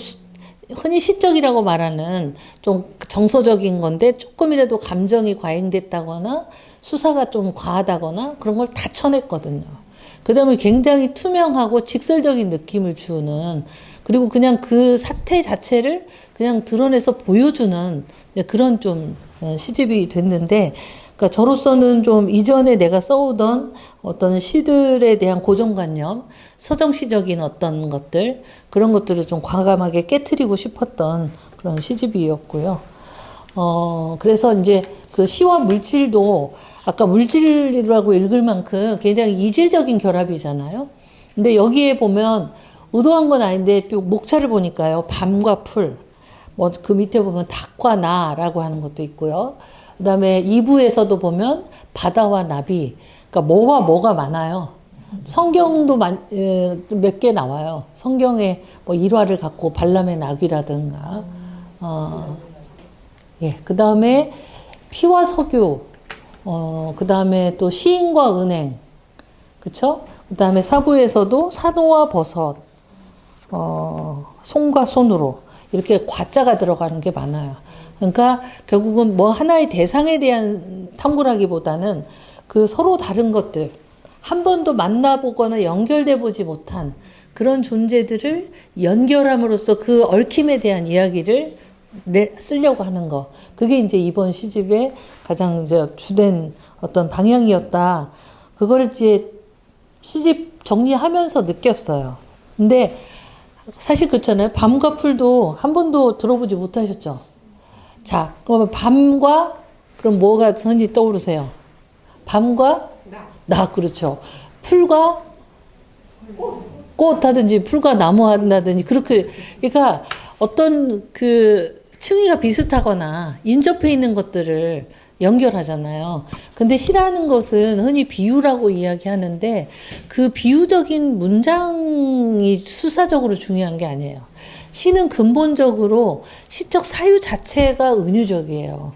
S3: 흔히 시적이라고 말하는 좀 정서적인 건데 조금이라도 감정이 과잉됐다거나 수사가 좀 과하다거나 그런 걸 다 쳐냈거든요. 그 다음에 굉장히 투명하고 직설적인 느낌을 주는, 그리고 그냥 그 사태 자체를 그냥 드러내서 보여주는 그런 좀 시집이 됐는데, 그러니까 저로서는 좀 이전에 내가 써오던 어떤 시들에 대한 고정관념, 서정시적인 어떤 것들, 그런 것들을 좀 과감하게 깨트리고 싶었던 그런 시집이었고요. 그래서 이제 그 시와 물질도 아까 물질이라고 읽을 만큼 굉장히 이질적인 결합이잖아요. 근데 여기에 보면 의도한 건 아닌데 목차를 보니까요. 밤과 풀, 뭐 그 밑에 보면 닭과 나라고 하는 것도 있고요. 그 다음에 2부에서도 보면 바다와 나비, 그러니까 뭐와 뭐가 많아요. 성경도 몇 개 나와요. 성경에 뭐 일화를 갖고 발람의 나귀라든가, 예, 그 다음에 피와 석유, 그 다음에 또 시인과 은행, 그쵸? 그 다음에 4부에서도 산호와 버섯, 손과 손으로, 이렇게 과자가 들어가는 게 많아요. 그러니까 결국은 뭐 하나의 대상에 대한 탐구라기보다는 그 서로 다른 것들, 한 번도 만나보거나 연결돼 보지 못한 그런 존재들을 연결함으로써 그 얽힘에 대한 이야기를 쓰려고 하는 거. 그게 이제 이번 시집의 가장 이제 주된 어떤 방향이었다. 그걸 이제 시집 정리하면서 느꼈어요. 근데 사실 그렇잖아요. 밤과 풀도 한 번도 들어보지 못하셨죠? 자, 그러면 밤과, 그럼 뭐가 흔히 떠오르세요? 밤과? 나, 그렇죠. 풀과? 꽃 하든지, 풀과 나무 하든지, 그렇게, 그러니까 어떤 그 층위가 비슷하거나 인접해 있는 것들을 연결하잖아요. 근데 시라는 것은 흔히 비유라고 이야기하는데 그 비유적인 문장이 수사적으로 중요한 게 아니에요. 시는 근본적으로 시적 사유 자체가 은유적이에요.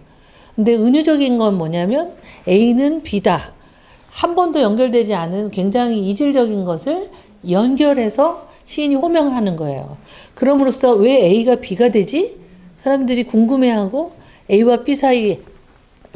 S3: 근데 은유적인 건 뭐냐면 A는 B다. 한 번도 연결되지 않은 굉장히 이질적인 것을 연결해서 시인이 호명하는 거예요. 그럼으로써 왜 A가 B가 되지? 사람들이 궁금해하고 A와 B 사이에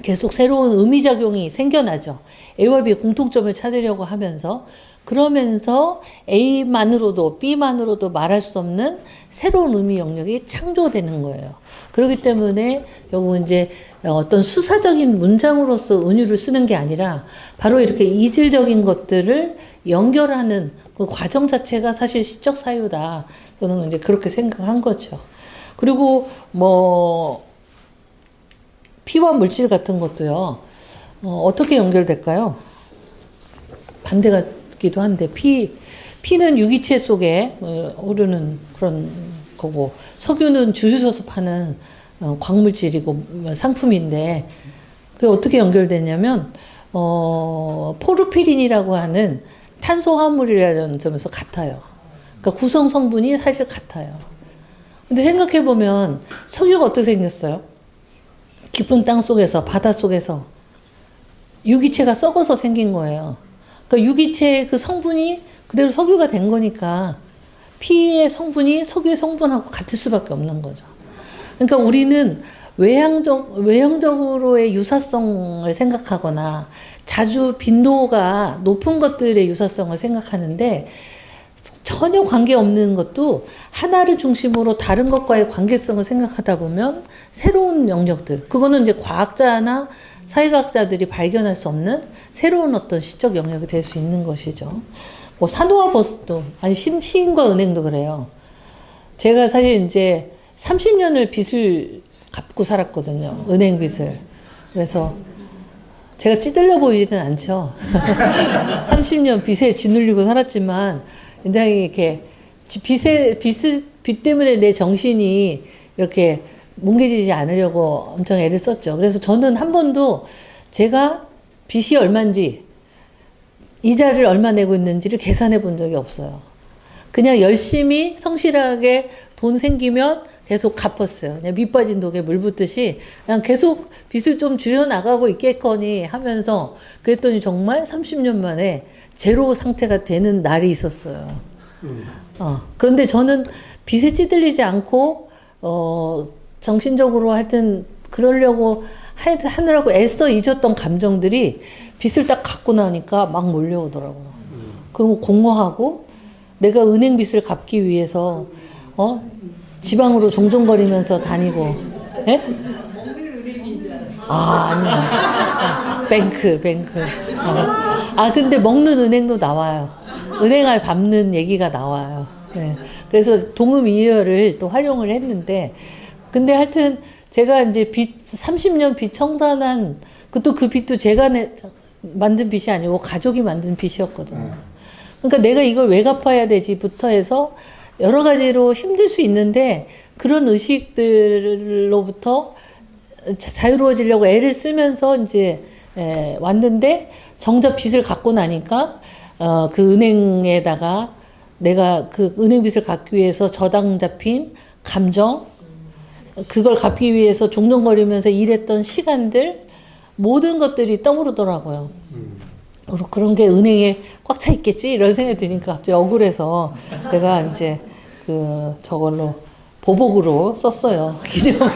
S3: 계속 새로운 의미작용이 생겨나죠. A와 B의 공통점을 찾으려고 하면서, 그러면서 A만으로도 B만으로도 말할 수 없는 새로운 의미 영역이 창조되는 거예요. 그렇기 때문에 결국은 이제 어떤 수사적인 문장으로서 은유를 쓰는 게 아니라 바로 이렇게 이질적인 것들을 연결하는 그 과정 자체가 사실 시적 사유다. 저는 이제 그렇게 생각한 거죠. 그리고 뭐 피와 물질 같은 것도요. 어떻게 연결될까요? 반대 같기도 한데 피는 유기체 속에 오르는 그런 거고, 석유는 주유소에서 파는 광물질이고 상품인데 그게 어떻게 연결되냐면 포르피린이라고 하는 탄소화물이라는 점에서 같아요. 그러니까 구성 성분이 사실 같아요. 근데 생각해 보면 석유가 어떻게 생겼어요? 깊은 땅 속에서, 바다 속에서 유기체가 썩어서 생긴 거예요. 그러니까 유기체의 그 성분이 그대로 석유가 된 거니까 피의 성분이 석유의 성분하고 같을 수밖에 없는 거죠. 그러니까 우리는 외형적으로의 유사성을 생각하거나 자주 빈도가 높은 것들의 유사성을 생각하는데 전혀 관계없는 것도 하나를 중심으로 다른 것과의 관계성을 생각하다 보면 새로운 영역들, 그거는 이제 과학자나 사회과학자들이 발견할 수 없는 새로운 어떤 시적 영역이 될 수 있는 것이죠. 뭐 산호와 버섯도, 아니 시인과 은행도 그래요. 제가 사실 이제 30년을 빚을 갚고 살았거든요. 은행 빚을. 그래서 제가 찌들려 보이지는 않죠. 30년 빚에 짓눌리고 살았지만 굉장히 이렇게 빛 때문에 내 정신이 이렇게 뭉개지지 않으려고 엄청 애를 썼죠. 그래서 저는 한 번도 제가 빚이 얼마인지, 이자를 얼마 내고 있는지를 계산해 본 적이 없어요. 그냥 열심히 성실하게 돈 생기면 계속 갚았어요. 그냥 밑 빠진 독에 물 붓듯이 그냥 계속 빚을 좀 줄여나가고 있겠거니 하면서 그랬더니 정말 30년 만에 제로 상태가 되는 날이 있었어요. 그런데 저는 빚에 찌들리지 않고 정신적으로 하여튼 그러려고 하느라고 애써 잊었던 감정들이 빚을 딱 갖고 나니까 막 몰려오더라고요. 그리고 공허하고 내가 은행 빚을 갚기 위해서 지방으로 종종거리면서 다니고. 예? 아니야. 뱅크. 근데 먹는 은행도 나와요. 은행알 밟는 얘기가 나와요. 네. 그래서 동음이어를 또 활용을 했는데, 근데 하여튼 제가 이제 30년 빚 청산한, 그 빚도 제가 만든 빚이 아니고 가족이 만든 빚이었거든요. 그러니까 내가 이걸 왜 갚아야 되지부터 해서 여러 가지로 힘들 수 있는데 그런 의식들로부터 자유로워지려고 애를 쓰면서 이제 왔는데 정작 빚을 갖고 나니까 그 은행에다가 내가 그 은행 빚을 갚기 위해서 저당 잡힌 감정, 그걸 갚기 위해서 종종거리면서 일했던 시간들, 모든 것들이 떠오르더라고요. 그런 게 은행에 꽉 차 있겠지? 이런 생각이 드니까 갑자기 억울해서 제가 이제 저걸로 보복으로 썼어요. 기념으로.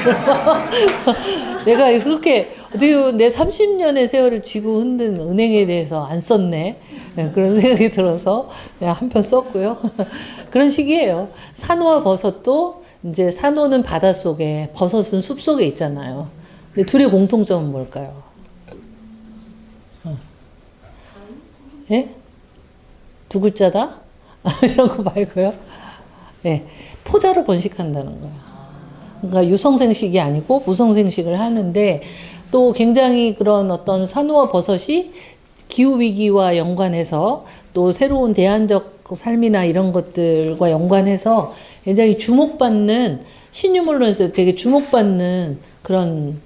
S3: 내가 그렇게 어떻게 보면 내 30년의 세월을 쥐고 흔든 은행에 대해서 안 썼네. 그런 생각이 들어서 그냥 한 편 썼고요. 그런 식이에요. 산호와 버섯도 이제 산호는 바닷속에, 버섯은 숲속에 있잖아요. 근데 둘의 공통점은 뭘까요? 예? 두 글자다? 이런 거 말고요. 예. 포자로 번식한다는 거예요. 그러니까 유성생식이 아니고 무성생식을 하는데, 또 굉장히 그런 어떤 산호와 버섯이 기후위기와 연관해서 또 새로운 대안적 삶이나 이런 것들과 연관해서 굉장히 주목받는, 신유물론에서 되게 주목받는 그런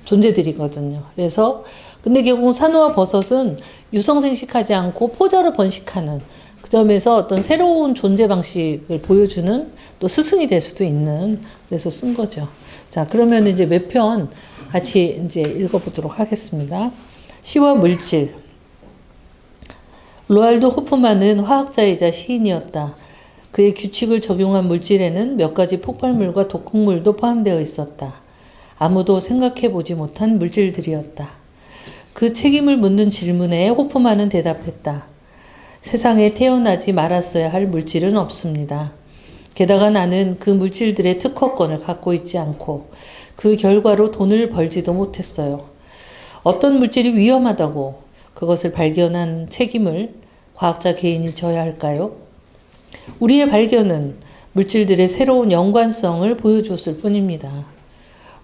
S3: 존재들이거든요. 그래서 근데 결국은 산호와 버섯은 유성생식하지 않고 포자로 번식하는, 그 점에서 어떤 새로운 존재 방식을 보여주는 또 스승이 될 수도 있는, 그래서 쓴 거죠. 자, 그러면 이제 몇 편 같이 이제 읽어보도록 하겠습니다. 시와 물질. 로알도 호프만은 화학자이자 시인이었다. 그의 규칙을 적용한 물질에는 몇 가지 폭발물과 독극물도 포함되어 있었다. 아무도 생각해보지 못한 물질들이었다. 그 책임을 묻는 질문에 호프만은 대답했다. 세상에 태어나지 말았어야 할 물질은 없습니다. 게다가 나는 그 물질들의 특허권을 갖고 있지 않고 그 결과로 돈을 벌지도 못했어요. 어떤 물질이 위험하다고 그것을 발견한 책임을 과학자 개인이 져야 할까요? 우리의 발견은 물질들의 새로운 연관성을 보여줬을 뿐입니다.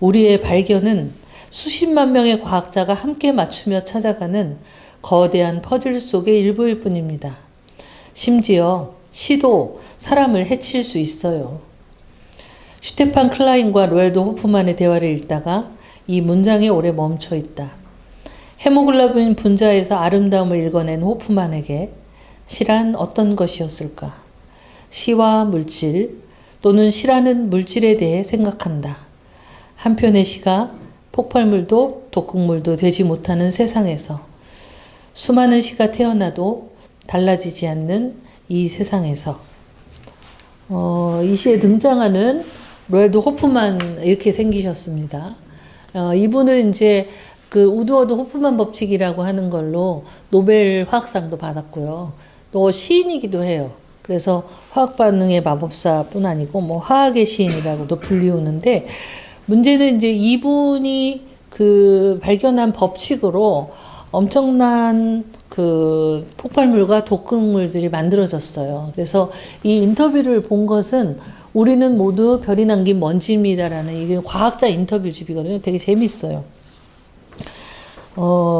S3: 우리의 발견은 수십만 명의 과학자가 함께 맞추며 찾아가는 거대한 퍼즐 속의 일부일 뿐입니다. 심지어 시도 사람을 해칠 수 있어요. 슈테판 클라인과 로얄도 호프만의 대화를 읽다가 이 문장에 오래 멈춰 있다. 헤모글로빈 분자에서 아름다움을 읽어낸 호프만에게 시란 어떤 것이었을까? 시와 물질 또는 시라는 물질에 대해 생각한다. 한편의 시가 폭발물도 독극물도 되지 못하는 세상에서, 수많은 시가 태어나도 달라지지 않는 이 세상에서, 이 시에 등장하는 로얄도 호프만 이렇게 생기셨습니다. 이분은 이제 그 우드워드 호프만 법칙이라고 하는 걸로 노벨 화학상도 받았고요. 또 시인이기도 해요. 그래서 화학 반응의 마법사뿐 아니고 뭐 화학의 시인이라고도 불리우는데, 문제는 이제 이분이 그 발견한 법칙으로 엄청난 그 폭발물과 독극물들이 만들어졌어요. 그래서 이 인터뷰를 본 것은 우리는 모두 별이 남긴 먼지입니다라는 이게 과학자 인터뷰집이거든요. 되게 재밌어요.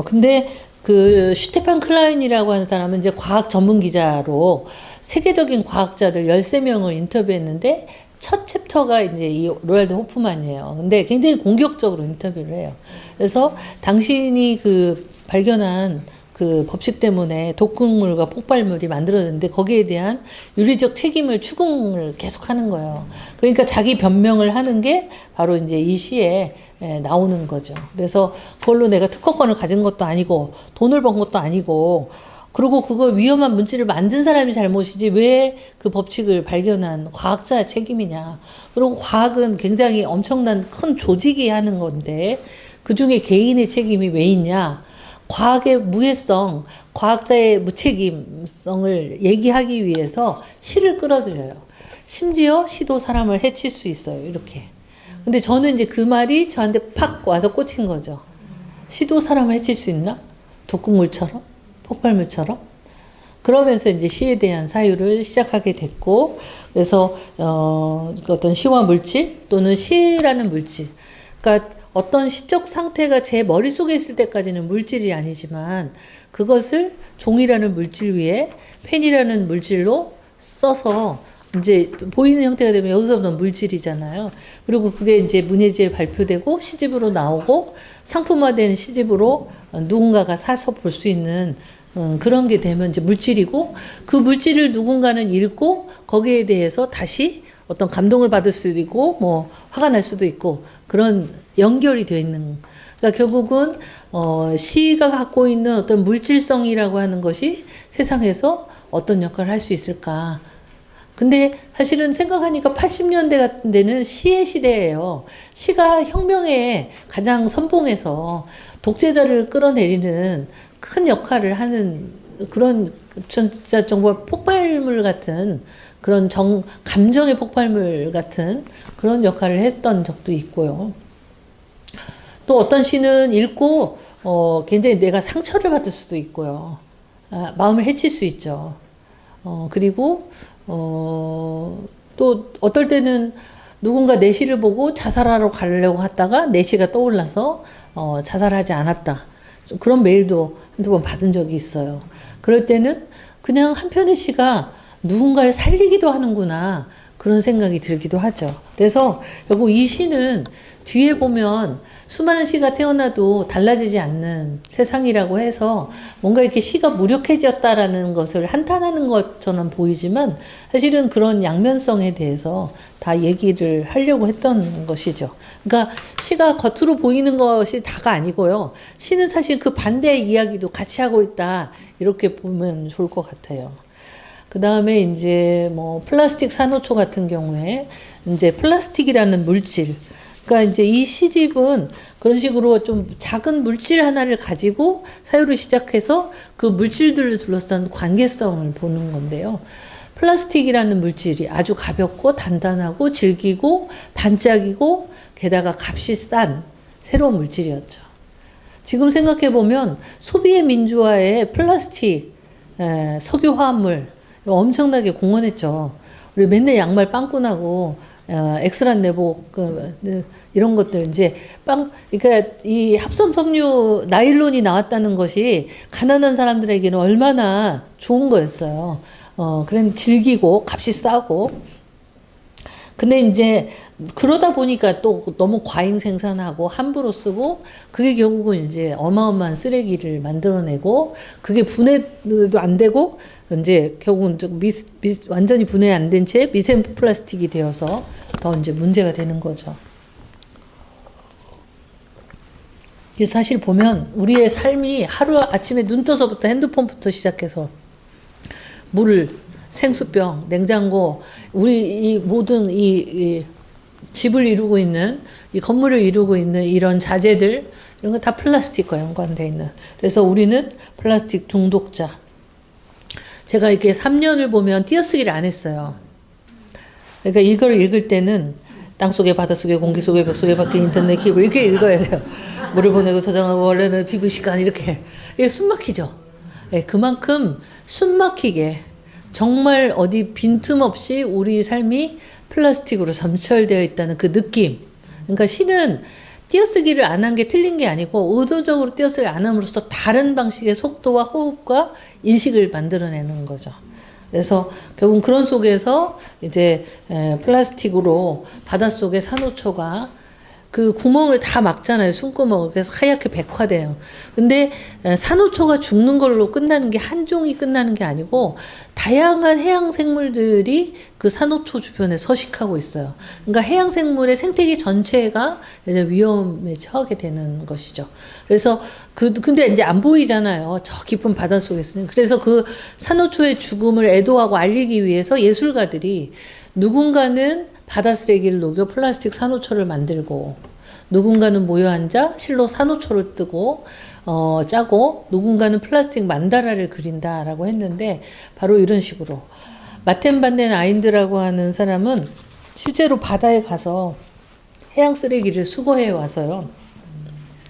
S3: 근데 그 슈테판 클라인이라고 하는 사람은 이제 과학 전문 기자로 세계적인 과학자들 13명을 인터뷰했는데 첫 챕터가 이제 이 로날드 호프만이에요. 근데 굉장히 공격적으로 인터뷰를 해요. 그래서 당신이 그 발견한 그 법칙 때문에 독극물과 폭발물이 만들어졌는데 거기에 대한 윤리적 책임을 추궁을 계속하는 거예요. 그러니까 자기 변명을 하는 게 바로 이제 이 시에 나오는 거죠. 그래서 그걸로 내가 특허권을 가진 것도 아니고 돈을 번 것도 아니고 그리고 그걸 위험한 물질을 만든 사람이 잘못이지 왜 그 법칙을 발견한 과학자의 책임이냐. 그리고 과학은 굉장히 엄청난 큰 조직이 하는 건데 그중에 개인의 책임이 왜 있냐. 과학의 무해성, 과학자의 무책임성을 얘기하기 위해서 시를 끌어들여요. 심지어 시도 사람을 해칠 수 있어요. 이렇게. 근데 저는 이제 그 말이 저한테 팍 와서 꽂힌 거죠. 시도 사람을 해칠 수 있나? 독극물처럼? 폭발물처럼? 그러면서 이제 시에 대한 사유를 시작하게 됐고, 그래서, 어떤 시와 물질 또는 시라는 물질. 그러니까 어떤 시적 상태가 제 머릿속에 있을 때까지는 물질이 아니지만 그것을 종이라는 물질 위에 펜이라는 물질로 써서 이제 보이는 형태가 되면 여기서부터 물질이잖아요. 그리고 그게 이제 문예지에 발표되고 시집으로 나오고 상품화된 시집으로 누군가가 사서 볼 수 있는 그런 게 되면 이제 물질이고 그 물질을 누군가는 읽고 거기에 대해서 다시 어떤 감동을 받을 수도 있고 뭐 화가 날 수도 있고 그런 연결이 되어 있는 그러니까 결국은 시가 갖고 있는 어떤 물질성이라고 하는 것이 세상에서 어떤 역할을 할 수 있을까. 근데 사실은 생각하니까 80년대 같은 데는 시의 시대예요. 시가 혁명에 가장 선봉해서 독재자를 끌어내리는 큰 역할을 하는 그런 진짜 정말 폭발물 같은 그런 감정의 폭발물 같은 그런 역할을 했던 적도 있고요. 또 어떤 시는 읽고 굉장히 내가 상처를 받을 수도 있고요. 마음을 해칠 수 있죠. 그리고 또 어떨 때는 누군가 내 시를 보고 자살하러 가려고 하다가 내 시가 떠올라서 자살하지 않았다. 그런 메일도 한두 번 받은 적이 있어요. 그럴 때는 그냥 한 편의 시가 누군가를 살리기도 하는구나 그런 생각이 들기도 하죠. 그래서 결국 이 시는 뒤에 보면 수많은 시가 태어나도 달라지지 않는 세상이라고 해서 뭔가 이렇게 시가 무력해졌다라는 것을 한탄하는 것처럼 보이지만 사실은 그런 양면성에 대해서 다 얘기를 하려고 했던 것이죠. 그러니까 시가 겉으로 보이는 것이 다가 아니고요. 시는 사실 그 반대의 이야기도 같이 하고 있다. 이렇게 보면 좋을 것 같아요. 그 다음에 이제 뭐 플라스틱 산호초 같은 경우에 이제 플라스틱이라는 물질. 그러니까 이제 이 시집은 그런 식으로 좀 작은 물질 하나를 가지고 사유를 시작해서 그 물질들을 둘러싼 관계성을 보는 건데요. 플라스틱이라는 물질이 아주 가볍고 단단하고 질기고 반짝이고 게다가 값이 싼 새로운 물질이었죠. 지금 생각해보면 소비의 민주화에 플라스틱, 석유 화합물 엄청나게 공헌했죠. 우리 맨날 양말 빵꾸나고 엑스란 내복 이런 것들 이제 그러니까 이 합성 섬유 나일론이 나왔다는 것이 가난한 사람들에게는 얼마나 좋은 거였어요. 그런 질기고 값이 싸고. 근데 이제 그러다 보니까 또 너무 과잉 생산하고 함부로 쓰고 그게 결국은 이제 어마어마한 쓰레기를 만들어내고 그게 분해도 안 되고 이제 결국은 완전히 분해 안 된 채 미세 플라스틱이 되어서 더 이제 문제가 되는 거죠. 사실 보면 우리의 삶이 하루 아침에 눈 떠서부터 핸드폰부터 시작해서 물, 생수병, 냉장고, 우리 이 모든 이 집을 이루고 있는 이 건물을 이루고 있는 이런 자재들 이런 거 다 플라스틱과 연관되어 있는. 그래서 우리는 플라스틱 중독자. 제가 이렇게 3년을 보면 띄어쓰기를 안 했어요. 그러니까 이걸 읽을 때는 땅속에 바닷속에 공기속에 벽속에 밖에 인터넷 키보드 이렇게 읽어야 돼요. 물을 보내고 저장하고 원래는 피부 시간 이렇게. 이게 숨 막히죠. 네, 그만큼 숨 막히게 정말 어디 빈틈없이 우리 삶이 플라스틱으로 점철되어 있다는 그 느낌. 그러니까 시는 띄어쓰기를 안 한 게 틀린 게 아니고 의도적으로 띄어쓰기 안 함으로써 다른 방식의 속도와 호흡과 인식을 만들어내는 거죠. 그래서 결국 그런 속에서 이제 플라스틱으로 바닷속의 산호초가 그 구멍을 다 막잖아요. 숨구멍을. 그래서 하얗게 백화돼요. 근데 산호초가 죽는 걸로 끝나는 게 한 종이 끝나는 게 아니고 다양한 해양 생물들이 그 산호초 주변에 서식하고 있어요. 그러니까 해양 생물의 생태계 전체가 이제 위험에 처하게 되는 것이죠. 그래서 근데 이제 안 보이잖아요. 저 깊은 바닷속에 있으니. 그래서 그 산호초의 죽음을 애도하고 알리기 위해서 예술가들이 누군가는 바다 쓰레기를 녹여 플라스틱 산호초를 만들고, 누군가는 모여 앉아 실로 산호초를 뜨고 짜고, 누군가는 플라스틱 만다라를 그린다라고 했는데, 바로 이런 식으로 마텐 반넨 아인드라고 하는 사람은 실제로 바다에 가서 해양 쓰레기를 수거해 와서요.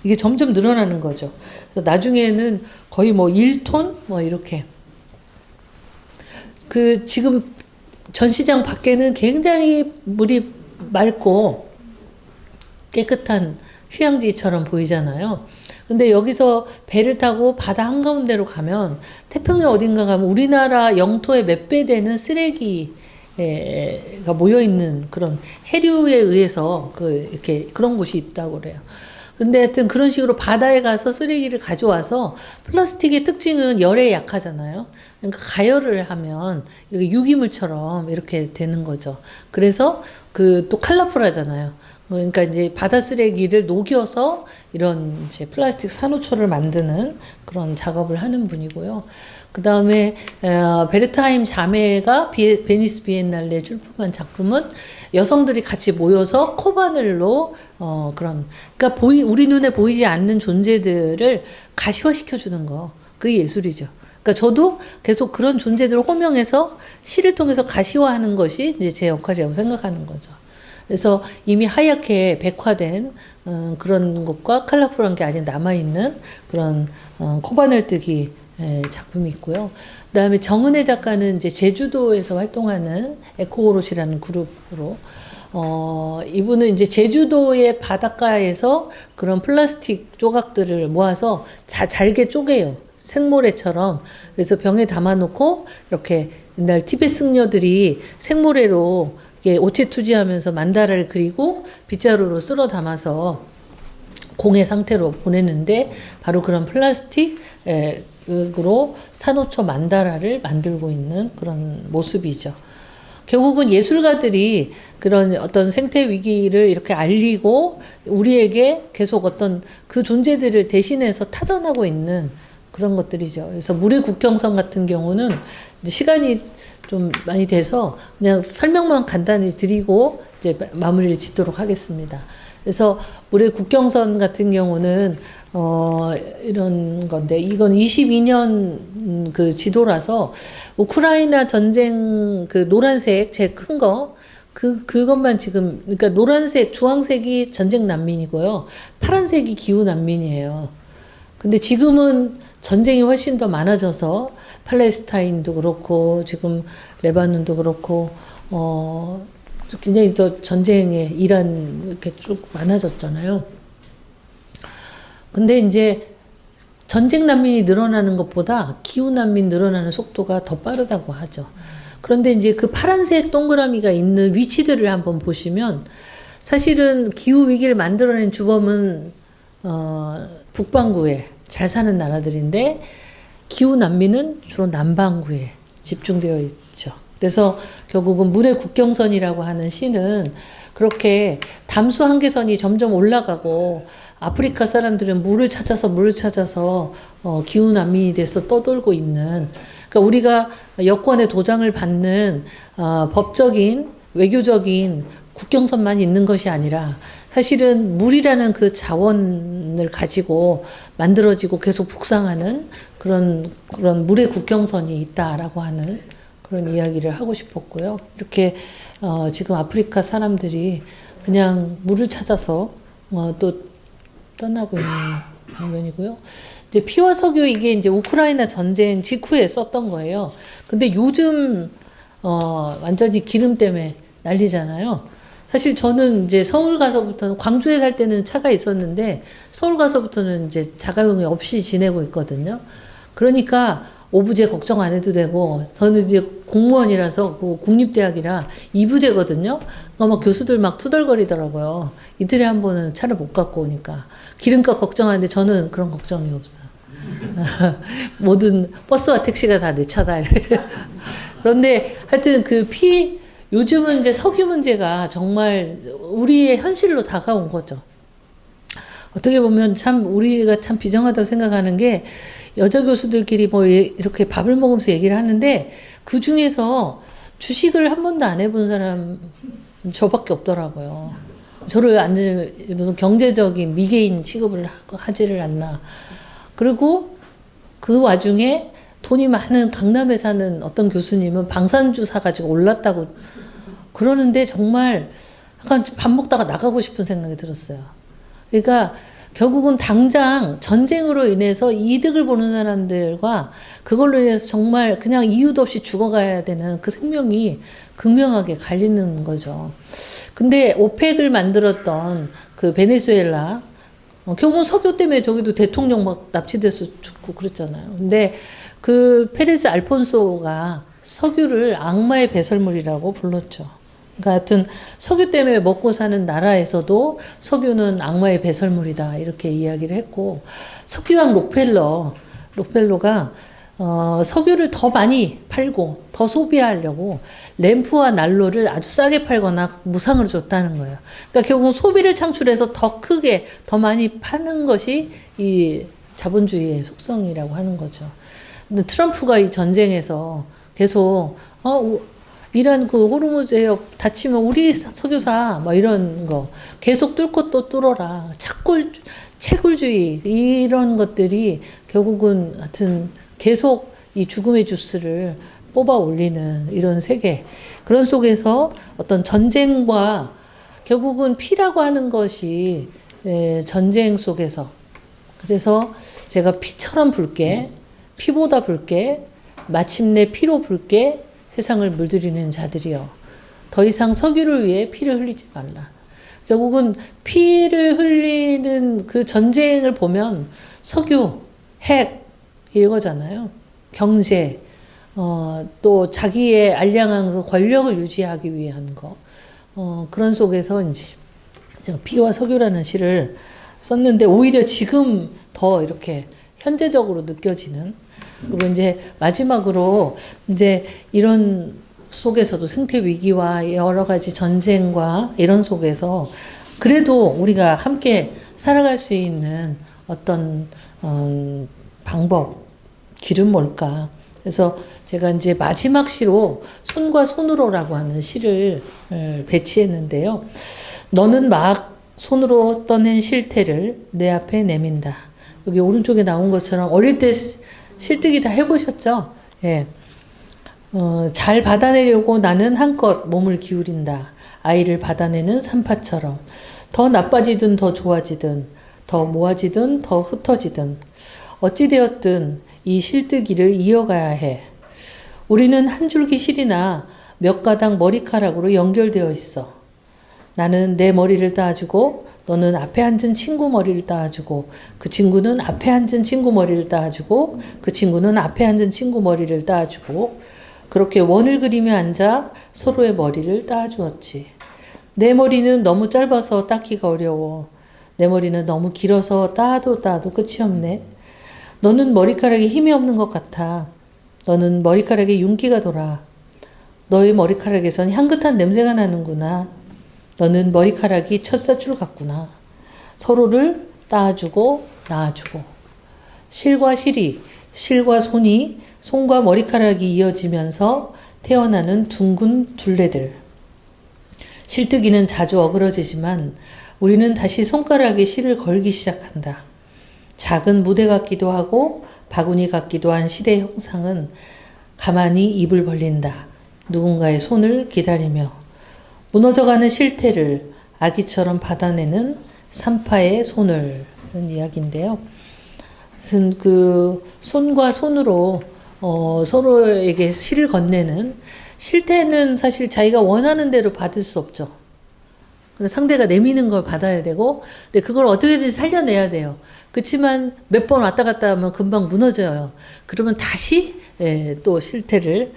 S3: 이게 점점 늘어나는 거죠. 그래서 나중에는 거의 뭐 1톤 뭐 이렇게, 그 지금 전시장 밖에는 굉장히 물이 맑고 깨끗한 휴양지처럼 보이잖아요. 근데 여기서 배를 타고 바다 한가운데로 가면, 태평양 어딘가 가면 우리나라 영토의 몇 배 되는 쓰레기가 모여 있는 그런 해류에 의해서 이렇게 그런 곳이 있다고 그래요. 근데 하여튼 그런 식으로 바다에 가서 쓰레기를 가져와서, 플라스틱의 특징은 열에 약하잖아요. 그러니까 가열을 하면 이렇게 유기물처럼 이렇게 되는 거죠. 그래서 또 컬러풀하잖아요. 그러니까 이제 바다 쓰레기를 녹여서 이런 이제 플라스틱 산호초를 만드는 그런 작업을 하는 분이고요. 그 다음에 베르트하임 자매가 베니스 비엔날레에 출품한 작품은 여성들이 같이 모여서 코바늘로 그러니까 우리 눈에 보이지 않는 존재들을 가시화시켜 주는 거, 그게 예술이죠. 그러니까 저도 계속 그런 존재들을 호명해서 시를 통해서 가시화하는 것이 이제 제 역할이라고 생각하는 거죠. 그래서 이미 하얗게 백화된 그런 것과 컬러풀한 게 아직 남아있는 그런 코바늘뜨기 작품이 있고요. 그 다음에 정은혜 작가는 이제 제주도에서 활동하는 에코오롯이라는 그룹으로, 이분은 이제 제주도의 바닷가에서 그런 플라스틱 조각들을 모아서 잘게 쪼개요. 생모래처럼. 그래서 병에 담아놓고 이렇게 옛날 티베트 승려들이 생모래로 이게 오체투지하면서 만다라를 그리고 빗자루로 쓸어 담아서 공의 상태로 보내는데, 바로 그런 플라스틱으로 산호초 만다라를 만들고 있는 그런 모습이죠. 결국은 예술가들이 그런 어떤 생태 위기를 이렇게 알리고 우리에게 계속 어떤 그 존재들을 대신해서 타전하고 있는 그런 것들이죠. 그래서 물의 국경선 같은 경우는 시간이 좀 많이 돼서 그냥 설명만 간단히 드리고 이제 마무리를 짓도록 하겠습니다. 그래서 물의 국경선 같은 경우는 이런 건데, 이건 22년 그 지도라서 우크라이나 전쟁 그 노란색 제일 큰 거, 그것만 지금, 그러니까 노란색, 주황색이 전쟁 난민이고요. 파란색이 기후 난민이에요. 근데 지금은 전쟁이 훨씬 더 많아져서 팔레스타인도 그렇고 지금 레바논도 그렇고 굉장히 더 전쟁에 이란 이렇게 쭉 많아졌잖아요. 근데 이제 전쟁 난민이 늘어나는 것보다 기후 난민 늘어나는 속도가 더 빠르다고 하죠. 그런데 이제 그 파란색 동그라미가 있는 위치들을 한번 보시면, 사실은 기후 위기를 만들어낸 주범은 북반구에 잘 사는 나라들인데, 기후 난민은 주로 남반구에 집중되어 있죠. 그래서 결국은 물의 국경선이라고 하는 시는 그렇게 담수 한계선이 점점 올라가고, 아프리카 사람들은 물을 찾아서 기후 난민이 돼서 떠돌고 있는, 그러니까 우리가 여권의 도장을 받는 법적인 외교적인 국경선만 있는 것이 아니라, 사실은 물이라는 그 자원을 가지고 만들어지고 계속 북상하는 그런 물의 국경선이 있다라고 하는 그런 이야기를 하고 싶었고요. 이렇게 지금 아프리카 사람들이 그냥 물을 찾아서 또 떠나고 있는 장면이고요. 이제 피와 석유, 이게 이제 우크라이나 전쟁 직후에 썼던 거예요. 근데 요즘 완전히 기름 때문에 난리잖아요. 사실 저는 이제 서울 가서부터는, 광주에 살 때는 차가 있었는데 서울 가서부터는 이제 자가용이 없이 지내고 있거든요. 그러니까 오부제 걱정 안 해도 되고, 저는 이제 공무원이라서 그 국립대학이라 2부제거든요. 막 교수들 막 투덜거리더라고요. 이틀에 한 번은 차를 못 갖고 오니까. 기름값 걱정하는데 저는 그런 걱정이 없어요. 모든 버스와 택시가 다 내 차다. 그런데 하여튼 요즘은 이제 석유 문제가 정말 우리의 현실로 다가온 거죠. 어떻게 보면 참 우리가 참 비정하다고 생각하는 게 여자 교수들끼리 뭐 이렇게 밥을 먹으면서 얘기를 하는데 그 중에서 주식을 한 번도 안 해본 사람 저밖에 없더라고요. 저를 무슨 경제적인 미개인 취급을 하지를 않나. 그리고 그 와중에 돈이 많은 강남에 사는 어떤 교수님은 방산주 사가지고 올랐다고 그러는데 정말 약간 밥 먹다가 나가고 싶은 생각이 들었어요. 그러니까 결국은 당장 전쟁으로 인해서 이득을 보는 사람들과 그걸로 인해서 정말 그냥 이유도 없이 죽어가야 되는 그 생명이 극명하게 갈리는 거죠. 근데 오펙을 만들었던 그 베네수엘라, 결국은 석유 때문에 저기도 대통령 막 납치돼서 죽고 그랬잖아요. 근데 그 페레스 알폰소가 석유를 악마의 배설물이라고 불렀죠. 그러니까 하여튼 석유 때문에 먹고 사는 나라에서도 석유는 악마의 배설물이다 이렇게 이야기를 했고, 석유왕 록펠러가 석유를 더 많이 팔고 더 소비하려고 램프와 난로를 아주 싸게 팔거나 무상으로 줬다는 거예요. 그러니까 결국 소비를 창출해서 더 크게 더 많이 파는 것이 이 자본주의의 속성이라고 하는 거죠. 근데 트럼프가 이 전쟁에서 계속 이란 그 호르무즈 해협 닫히면 우리 석유사 뭐 이런 거 계속 뚫고 또 뚫어라, 채굴주의 이런 것들이 결국은 하여튼 계속 이 죽음의 주스를 뽑아 올리는 이런 세계, 그런 속에서 어떤 전쟁과 결국은 피라고 하는 것이 전쟁 속에서, 그래서 제가 피처럼 붉게, 피보다 붉게, 마침내 피로 붉게 세상을 물들이는 자들이여, 더 이상 석유를 위해 피를 흘리지 말라. 결국은 피를 흘리는 그 전쟁을 보면 석유, 핵 이거잖아요. 경제, 또 자기의 알량한 그 권력을 유지하기 위한 거, 그런 속에서 이제 제가 피와 석유라는 시를 썼는데 오히려 지금 더 이렇게 현재적으로 느껴지는. 그리고 이제 마지막으로 이제 이런 속에서도 생태 위기와 여러 가지 전쟁과 이런 속에서 그래도 우리가 함께 살아갈 수 있는 어떤 방법, 길은 뭘까? 그래서 제가 이제 마지막 시로 손과 손으로라고 하는 시를 배치했는데요. 너는 막 손으로 떠낸 실태를 내 앞에 내민다. 여기 오른쪽에 나온 것처럼 어릴 때 실뜨기 다 해보셨죠? 예. 잘 받아내려고 나는 한껏 몸을 기울인다. 아이를 받아내는 산파처럼. 더 나빠지든 더 좋아지든, 더 모아지든 더 흩어지든, 어찌되었든 이 실뜨기를 이어가야 해. 우리는 한 줄기 실이나 몇 가닥 머리카락으로 연결되어 있어. 나는 내 머리를 따주고, 너는 앞에 앉은 친구 머리를 따주고, 그 친구는 앞에 앉은 친구 머리를 따주고, 그 친구는 앞에 앉은 친구 머리를 따주고, 그렇게 원을 그리며 앉아 서로의 머리를 따주었지. 내 머리는 너무 짧아서 따기가 어려워. 내 머리는 너무 길어서 따도 끝이 없네. 너는 머리카락에 힘이 없는 것 같아. 너는 머리카락에 윤기가 돌아. 너의 머리카락에선 향긋한 냄새가 나는구나. 너는 머리카락이 첫사줄 같구나. 서로를 따주고 놔주고. 실과 실이, 실과 손이, 손과 머리카락이 이어지면서 태어나는 둥근 둘레들. 실뜨기는 자주 어그러지지만 우리는 다시 손가락에 실을 걸기 시작한다. 작은 무대 같기도 하고 바구니 같기도 한 실의 형상은 가만히 입을 벌린다. 누군가의 손을 기다리며. 무너져가는 실태를 아기처럼 받아내는 산파의 손을, 이런 이야기인데요. 그 손과 손으로 서로에게 실을 건네는, 실태는 사실 자기가 원하는 대로 받을 수 없죠. 근데 상대가 내미는 걸 받아야 되고, 근데 그걸 어떻게든 살려내야 돼요. 그렇지만 몇 번 왔다 갔다 하면 금방 무너져요. 그러면 다시 또 실태를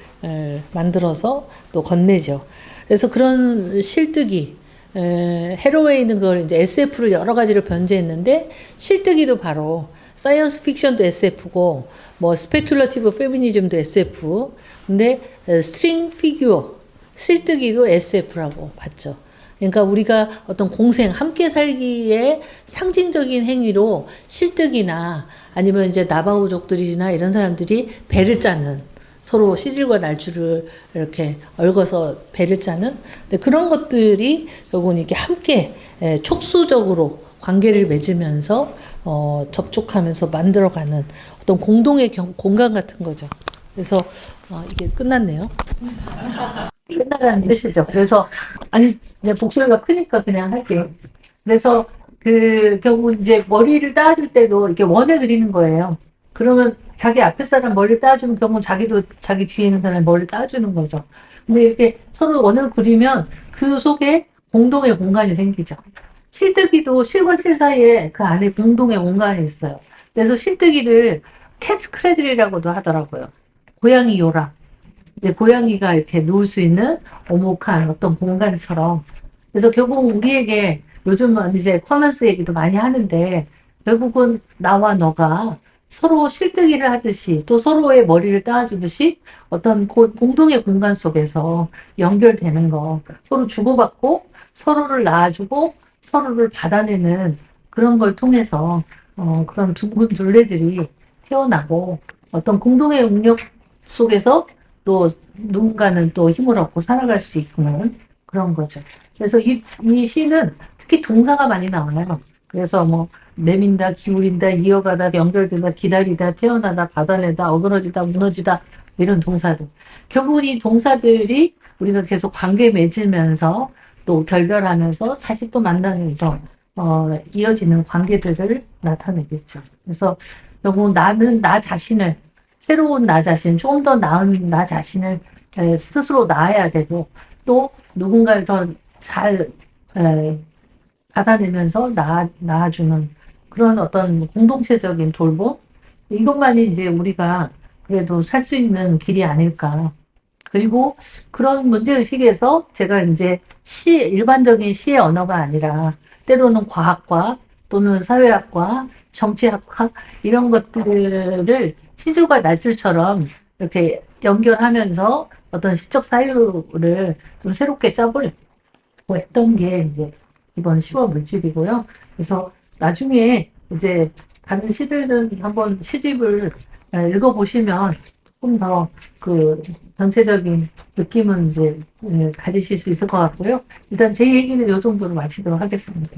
S3: 만들어서 또 건네죠. 그래서 그런 실뜨기, 헤로웨이는 그걸 이제 SF를 여러 가지로 변제했는데, 실뜨기도 바로 사이언스 픽션도 SF고, 뭐 스페큘러티브 페미니즘도 SF, 근데 스트링 피규어, 실뜨기도 SF라고 봤죠. 그러니까 우리가 어떤 공생, 함께 살기의 상징적인 행위로 실뜨기나 아니면 이제 나바오족들이나 이런 사람들이 배를 짜는, 서로 시질과 날줄을 이렇게 얽어서 배를 짜는, 근데 그런 것들이 결국은 이렇게 함께 촉수적으로 관계를 맺으면서 접촉하면서 만들어가는 어떤 공동의 공간 같은 거죠. 그래서 이게 끝났네요. 끝나가는 뜻이죠. 그래서 아니 그냥 목소리가 크니까 그냥 할게요. 그래서 결국 이제 머리를 따줄 때도 이렇게 원을 그리는 거예요. 그러면 자기 앞에 사람 머리를 따주면 결국 자기도 자기 뒤에 있는 사람 머리를 따주는 거죠. 근데 이렇게 서로 원을 그리면 그 속에 공동의 공간이 생기죠. 실뜨기도 실과 실 사이에 그 안에 공동의 공간이 있어요. 그래서 실뜨기를 캣츠 크래들이라고도 하더라고요. 고양이 요람. 이제 고양이가 이렇게 누울 수 있는 오목한 어떤 공간처럼. 그래서 결국 우리에게 요즘은 이제 커먼스 얘기도 많이 하는데, 결국은 나와 너가 서로 실뜨기를 하듯이 또 서로의 머리를 따주듯이 어떤 공동의 공간 속에서 연결되는 거, 서로 주고받고 서로를 낳아주고 서로를 받아내는 그런 걸 통해서 그런 둥근 둘레들이 태어나고, 어떤 공동의 응력 속에서 또 누군가는 또 힘을 얻고 살아갈 수 있는 그런 거죠. 그래서 이 시는 특히 동사가 많이 나와요. 그래서 뭐 내민다, 기울인다, 이어가다, 연결되다, 기다리다, 태어나다, 받아내다, 어그러지다, 무너지다, 이런 동사들. 결국은 이 동사들이 우리가 계속 관계 맺으면서 또 결별하면서 다시 또 만나면서 이어지는 관계들을 나타내겠죠. 그래서 결국 나는 나 자신을, 새로운 나 자신, 조금 더 나은 나 자신을 스스로 낳아야 되고, 또 누군가를 더 잘 받아내면서 낳아주는 그런 어떤 공동체적인 돌봄, 이것만이 이제 우리가 그래도 살 수 있는 길이 아닐까. 그리고 그런 문제의식에서 제가 이제 일반적인 시의 언어가 아니라 때로는 과학과 또는 사회학과, 정치학과 이런 것들을 시줄과 날줄처럼 이렇게 연결하면서 어떤 시적 사유를 좀 새롭게 짜보려고 했던 게 이제 이번 시와 물질이고요. 그래서 나중에 이제 다른 시들은 한번 시집을 읽어보시면 조금 더 그 전체적인 느낌은 이제 가지실 수 있을 것 같고요. 일단 제 얘기는 이 정도로 마치도록 하겠습니다.